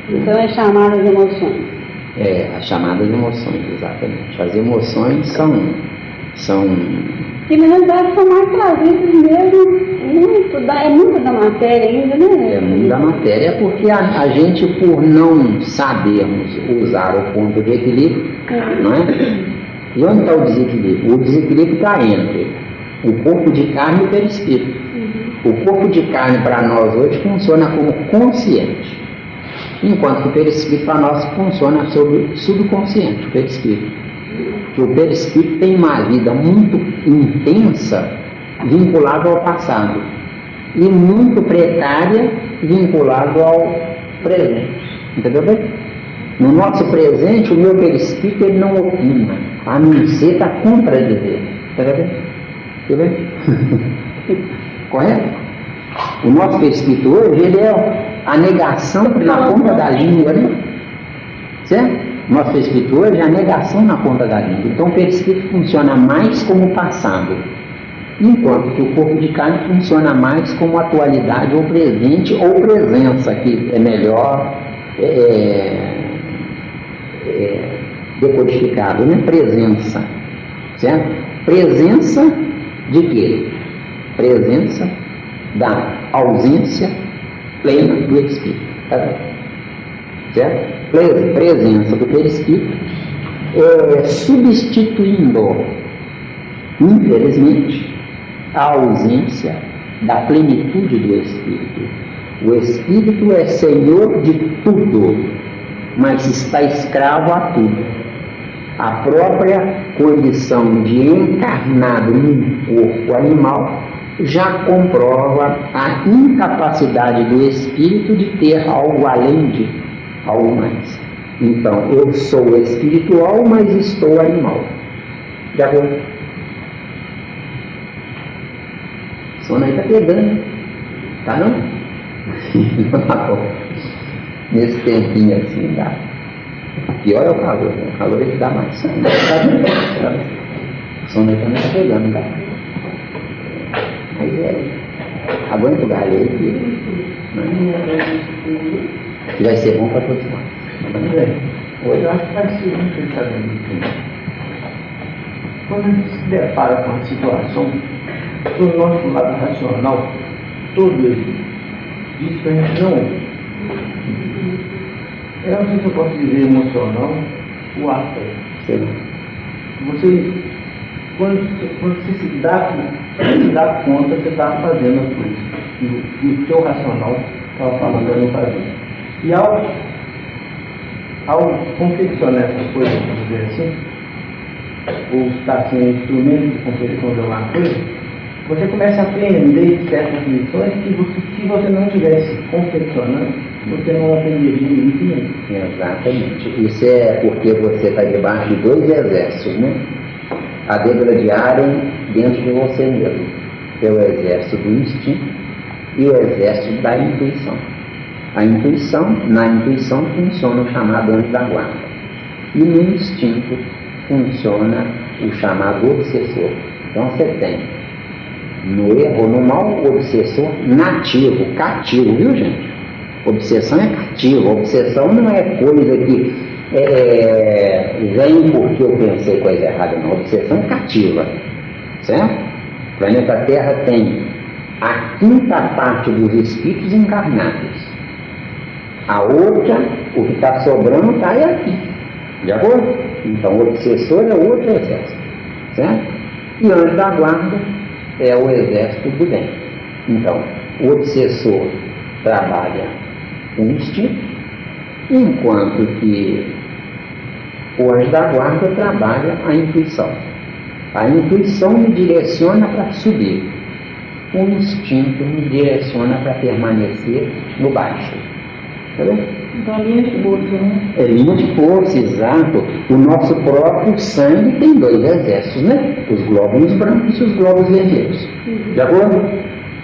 Então é chamado as emoções. As chamadas emoções, exatamente. As emoções Que na realidade são mais trazidos mesmo, é muito da matéria ainda, né? É muito da matéria, porque a gente, por não sabermos usar o ponto de equilíbrio, não é? E onde está o desequilíbrio? O desequilíbrio está entre o corpo de carne e o perispírito. O corpo de carne para nós hoje funciona como consciente, enquanto que o perispírito para nós funciona sobre o subconsciente, o perispírito. Que o perispírito tem uma vida muito intensa vinculada ao passado e muito precária vinculada ao presente. Entendeu bem? No nosso presente, o meu perispírito ele não opina, a não ser está contradizer. Entendeu bem? Entendeu bem? Correto? O nosso perispírito hoje ele é a negação na ponta da língua, né? Certo? Nosso perispírito hoje é a negação na ponta da língua. Então o perispírito funciona mais como passado, enquanto que o corpo de carne funciona mais como atualidade ou presente ou presença, que é melhor decodificado, né? Presença, certo? Presença de quê? Presença da ausência plena do espírito, tá? Certo? Presença do perispírito substituindo, infelizmente, a ausência da plenitude do espírito. O espírito é senhor de tudo, mas está escravo a tudo. A própria condição de encarnado num corpo animal já comprova a incapacidade do espírito de ter algo além de algo mais. Então, eu sou espiritual, mas estou animal. De acordo? O sono aí está pegando. Tá não? Tá bom. Nesse tempinho assim, dá. Pior é o calor, né? O calor é que dá mais sono. O sono aí também está pegando, tá? Mas aguenta o galho aí, que vai ser bom para todos nós. Hoje eu acho que vai ser um pensamento. Quando a gente se depara com a situação, do nosso lado racional, todo ele diz que a gente não. Eu não sei se eu posso dizer emocional ou afetivo. Você, quando você se dá conta, você está fazendo as coisas. E o seu racional estava falando, eu não fazia. E ao confeccionar essas coisas, vamos dizer assim, ou estar assim, instrumento de confecção de alguma coisa, você começa a aprender certas lições que se você não estivesse confeccionando, você não aprenderia isso mesmo. Exatamente. Isso é porque você está debaixo de dois exércitos, né? A degradarem dentro de você mesmo. Que é o exército do instinto e o exército da intuição. Na intuição funciona o chamado anjo da guarda. E no instinto funciona o chamado obsessor. Então você tem no erro, no mal, o obsessor nativo, cativo, viu gente? Obsessão é cativa, obsessão não é coisa que vem porque eu pensei coisa errada, não. Obsessão é cativa, certo? O planeta Terra tem a quinta parte dos espíritos encarnados. A outra, o que está sobrando, está aí aqui. De acordo? Então, o obsessor é outro exército, certo? E anjo da guarda é o exército do bem. Então, o obsessor trabalha o instinto, enquanto que o anjo da guarda trabalha a intuição. A intuição me direciona para subir, o instinto me direciona para permanecer no baixo. Tá vendo? Então, linha de força, né? É linha de força, exato. O nosso próprio sangue tem dois exércitos, né? Os glóbulos brancos e os glóbulos vermelhos. De acordo?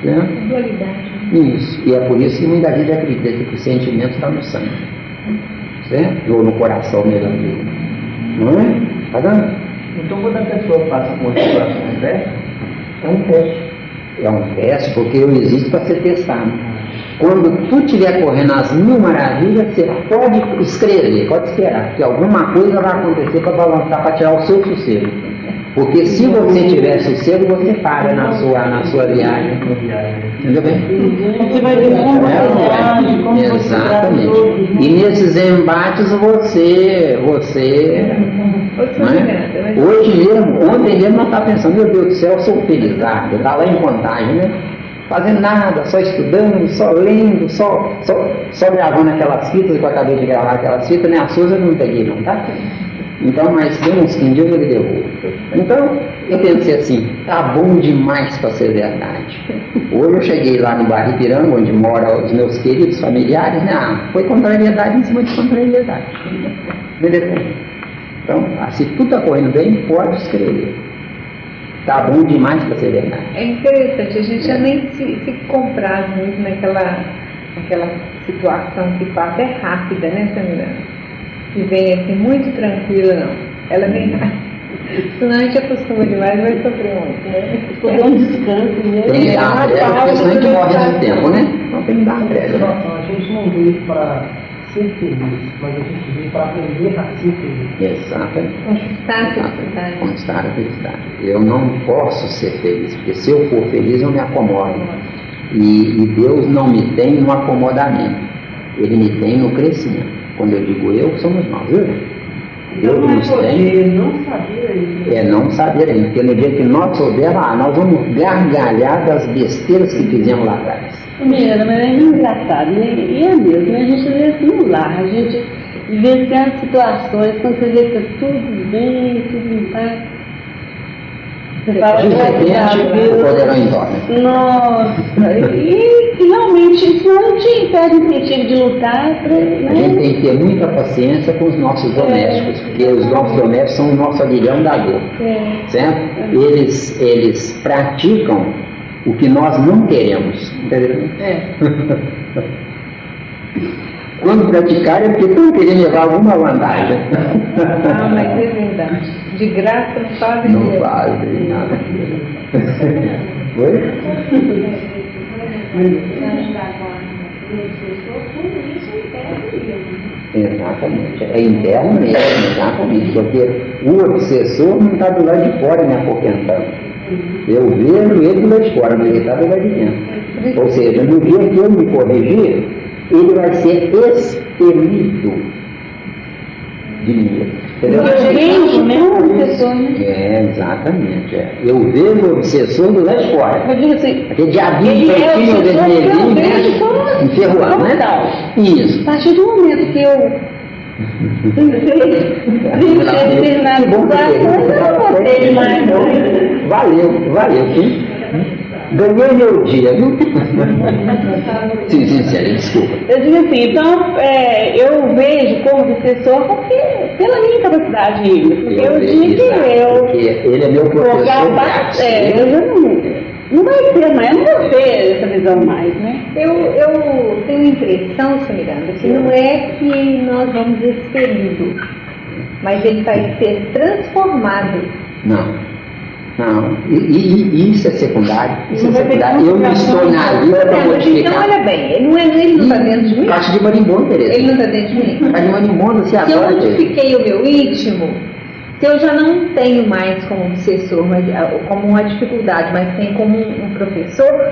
Né? Dualidade. Isso. E é por isso que muita gente acredita que o sentimento está no sangue. Certo? Ou no coração mesmo. Não é? Tá dando? Então, quando a pessoa passa por uma situação dessa, é um teste. É um teste porque eu existo para ser testado. Quando tu estiver correndo as 1000 maravilhas, você pode escrever, pode esperar, que alguma coisa vai acontecer para balançar, para tirar o seu sossego. Porque se você tiver sossego, você para na sua viagem. Entendeu bem? Você vai ver como você age, como você Exatamente. trata os outros, né? E nesses embates você né? Hoje mesmo, ontem mesmo nós estávamos pensando, meu Deus do céu, eu sou felizardo, está lá em Contagem, né? Fazendo nada, só estudando, só lendo, só gravando aquelas fitas que eu acabei de gravar aquelas fitas, né? A Souza eu não peguei não, tá? Então, mas tem uns 15 dias eu lhe devolvo. Então, eu pensei assim, tá bom demais para ser verdade. Hoje eu cheguei lá no bairro Ipiranga, onde moram os meus queridos familiares, né? Foi contrariedade em cima de contrariedade. Entendeu? Então, se tudo está correndo bem, pode escrever. Tá bom demais para ser verdade. É interessante, a gente já nem se compraz muito naquela situação que passa, é rápida, né, Samira? Que vem assim, muito tranquila, não. Ela vem rápida. Senão a gente acostuma demais e vai sofrer muito, né? Porque é um descanso, né? Tem que dar trégua, porque senão a gente morre no tempo, né? Então tem que dar trégua. A gente não veio para ser feliz, mas a gente veio para aprender a ser feliz. Exatamente. Conquistar a felicidade. Conquistar a felicidade. Eu não posso ser feliz, porque se eu for feliz eu me acomodo. E Deus não me tem no acomodamento, Ele me tem no crescimento. Quando eu digo eu, somos nós, viu? Deus Não é nos tem. poder, não saber ainda. É não saber ainda, porque no dia que nós soubermos, nós vamos gargalhar das besteiras que fizemos lá atrás. Primeiro, mas é engraçado, né? E é mesmo, né? A gente vê assim no lar, a gente vivencia situações, quando você vê que tá tudo bem, tudo em paz. Você fala, De repente, graças a o Deus. poderão em torno. Nossa, e realmente isso não te impede o incentivo de lutar, A né? gente tem que ter muita paciência com os nossos domésticos, porque os nossos domésticos são o nosso aguilhão da dor, certo? Eles praticam o que nós não queremos, entendeu? Quando praticarem é porque estão querendo levar alguma vantagem. Ah, mas é verdade. De graça não fazem Não mesmo. fazem nada. Oi? Exatamente, é interno mesmo, exatamente, porque o obsessor não está do lado de fora me apoquentando. Eu vejo ele do lado de fora, mas ele está do lado de dentro. Ou seja, no dia que eu me corrigir, ele vai ser expelido de mim mesmo. Entendeu? Gente, mesmo obsessor, né? Exatamente. Eu vejo o obsessor do lado de fora. Eu digo assim, Aquele diabinho ele é pretinho, obsessor, vermelhinho, eu né? vejo como Enferrujado, né? total. Isso. A partir do momento que eu vencer determinado lugar, eu não gostei mais. Valeu, sim. Ganhei meu dia, viu? Sim, sincero, desculpa. Eu digo assim, então, eu vejo como obsessor porque, pela minha incapacidade ainda, porque eu vejo digo que isso, eu porque ele é meu for professor capaz, grátis. eu já não vai ter mais, eu não vou ter essa visão mais, né? Eu tenho a impressão, Sr. Miranda, que não é que nós vamos expelido, mas ele vai ser transformado. Não. E isso é secundário. Isso é Não vai ter secundário. Eu não estou na vida para Então, modificar. olha bem, ele não está dentro de mim. Caixa de marimbondo, Tereza. Ele não está dentro de mim. Caixa de marimbondo, você Se eu adora, Tereza. modifiquei o meu íntimo, se eu já não tenho mais como obsessor, mas como uma dificuldade, mas tenho como um professor,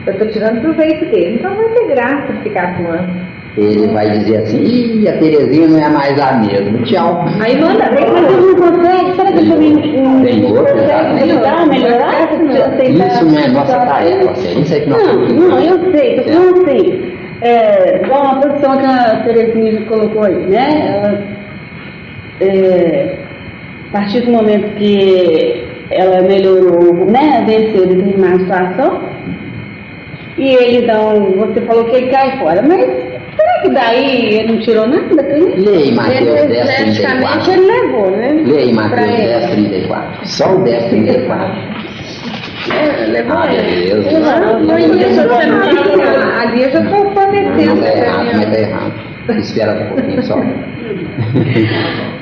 eu estou tirando proveito dele. Então vai ter graça ficar atuando. Ele vai dizer assim, ih, a Terezinha não é mais a mesma. Tchau. Aí manda ver, Mas ele não consegue, será que ele Tem outro, consegue melhorar? Isso não é nossa tarefa, sério. Isso é que nós temos que Não, eu sei, tô falando assim, igual uma posição que a Terezinha já colocou aí, né? Ela, a partir do momento que ela melhorou, né, venceu determinada situação, e ele não, você falou que ele cai fora, mas será que daí ele não tirou nada com ele? Lê aí Mateus 10, Praticamente 34. ele levou, né? Lê aí Mateus Pra ele. 10, 34. Só o 10, 34. Levou Ah, ele. beleza. No início da semana, ali eu já estou Não, fornecendo. tá errado, mas tá errado. Espera um pouquinho só.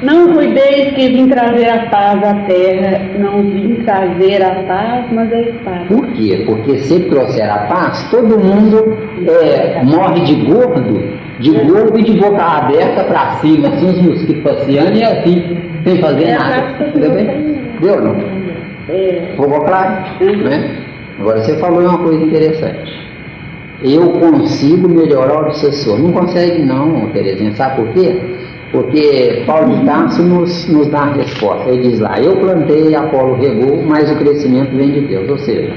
Não cuideis que vim trazer a paz à terra, não vim trazer a paz, mas a espada. Por quê? Porque se ele trouxer a paz, todo mundo morre de gordo e de boca aberta para cima, assim, os mosquitos passeando e assim, sem fazer nada. Entendeu bem? Deu não? Ficou claro? Né? Agora você falou uma coisa interessante. Eu consigo melhorar o obsessor. Não consegue não, Terezinha. Sabe por quê? Porque Paulo de Tarso nos dá a resposta. Ele diz lá, eu plantei, Apolo regou, mas o crescimento vem de Deus. Ou seja,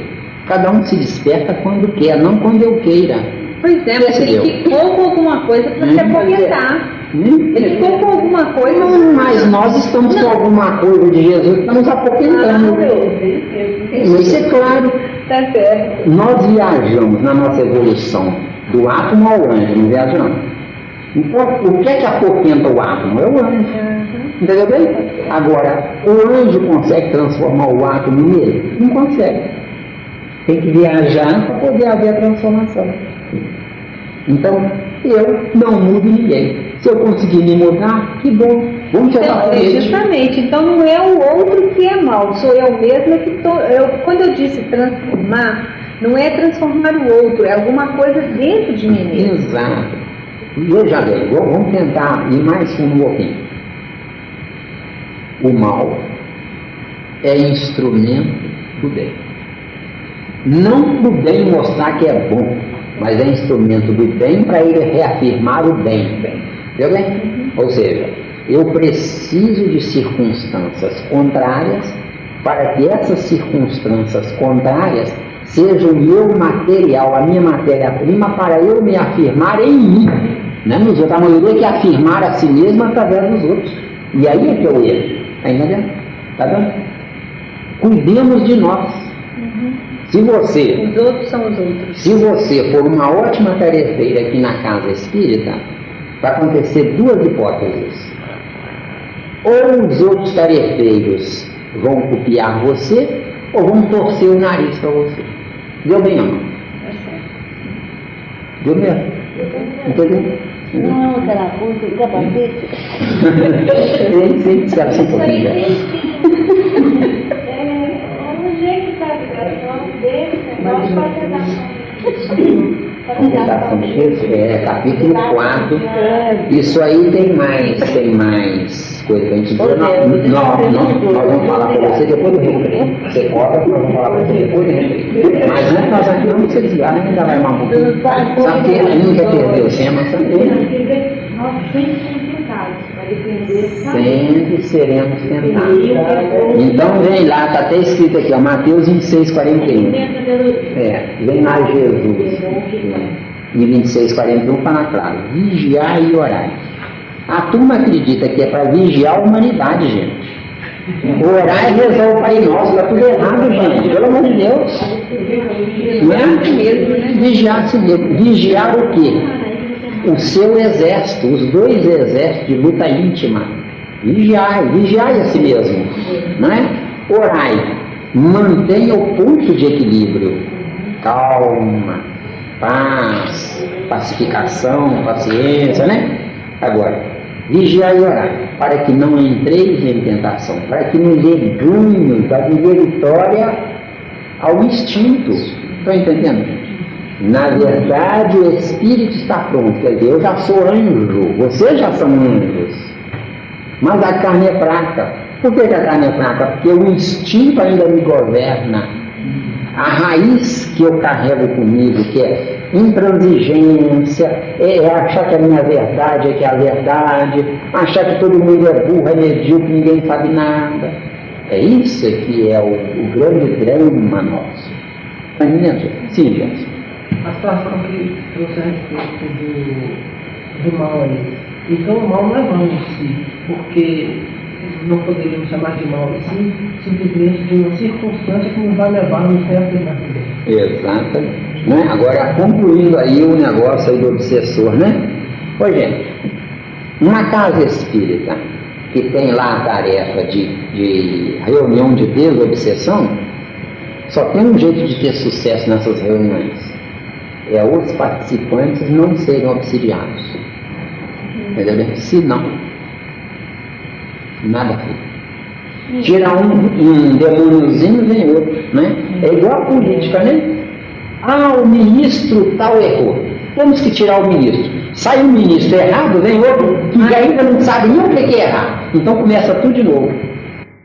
cada um se desperta quando quer, não quando eu queira. Pois é, mas ele ficou com alguma coisa para se apoquentar. Ele ficou com alguma coisa. Mas nós estamos com alguma coisa de Jesus, estamos apoquentando. Isso é claro. Tá certo. Nós viajamos na nossa evolução do átomo ao anjo, não viajamos? Então, o que é que apoquenta o átomo? É o anjo. Entendeu bem? Agora, o anjo consegue transformar o átomo nele? Não consegue. Tem que viajar para poder haver a transformação. Então, eu não mudo ninguém. Se eu conseguir me mudar, que bom. Vamos chegar então, justamente. Então, não é o outro que é mal, sou eu mesma que estou. Quando eu disse transformar, não é transformar o outro, é alguma coisa dentro de mim mesmo. Exato. Veja bem, vamos tentar ir mais fundo um pouquinho. O mal é instrumento do bem. Não do bem mostrar que é bom, mas é instrumento do bem para ele reafirmar o bem. Entendeu bem? Ou seja, eu preciso de circunstâncias contrárias para que essas circunstâncias contrárias sejam o meu material, a minha matéria-prima, para eu me afirmar em mim. Não é nos outros. A maioria quer afirmar a si mesma através dos outros. E aí é que eu erro. Está entendendo? Está vendo? Cuidemos de nós. Se você, os outros são os outros. Se você for uma ótima tarefeira aqui na casa espírita, vai acontecer duas hipóteses. Ou os outros tarefeiros vão copiar você, ou vão torcer o nariz para você. Deu bem ou não? Deu mesmo? Entendeu? Não, carapuça, capacete. Sim, espera assim um pouquinho. Onde é que está a ligação desse negócio para a Conversação de Jesus, capítulo 4. Isso aí tem mais coisa para a gente dizer. Nós vamos falar para você depois do recreio. Você cobra, nós vamos falar para você depois do recreio. Mas antes nós aqui vamos se desviar, né? Ainda vai mais um pouquinho. Sabe que ele não quer perder o tema, sabe? Nós sempre somos tentados para defender. Sempre seremos tentados. Então vem lá, está até escrito aqui, ó, Mateus 26:41. Vem lá Jesus. Em 26:41 está na claro. Vigiar e orar. A turma acredita que é para vigiar a humanidade, gente. Orar é rezar o Pai Nosso, está tudo errado, gente. Pelo amor de Deus. Não é? Vigiar a si mesmo. Vigiar o quê? O seu exército, os dois exércitos de luta íntima. Vigiai a si mesmo. Não é? Orai. Mantenha o ponto de equilíbrio. Calma, paz, pacificação, paciência, né? Agora, vigiai e orai, para que não entreis em tentação, para que não dê ganho, para que dê vitória ao instinto. Estão entendendo, gente? Na verdade, o espírito está pronto, quer dizer, eu já sou anjo, vocês já são anjos, mas a carne é fraca. Por que a carne é fraca? Porque o instinto ainda me governa. A raiz que eu carrego comigo, que é intransigência, é achar que a minha verdade é que é a verdade, achar que todo mundo é burro, é medíocre, ninguém sabe nada. É isso que é o grande drama nosso. Está entendendo? Sim, gente. A situação que trouxe a respeito do mal aí. Então o mal não é mal em si, porque não poderíamos chamar de mal em si, simplesmente de uma circunstância que nos vai levar no certo da vida. Exatamente. Né? Agora, concluindo aí o negócio aí do obsessor, né? Pois, gente, uma casa espírita que tem lá a tarefa de reunião de desobsessão, só tem um jeito de ter sucesso nessas reuniões. É os participantes não serem obsidiados. Entendeu? Se não, nada fica. Tira um demôniozinho, vem outro, né? É igual a política, né? Ah, o ministro tal errou. Temos que tirar o ministro. Sai um ministro errado, vem outro que ainda não sabe nem o que é errar. Então começa tudo de novo.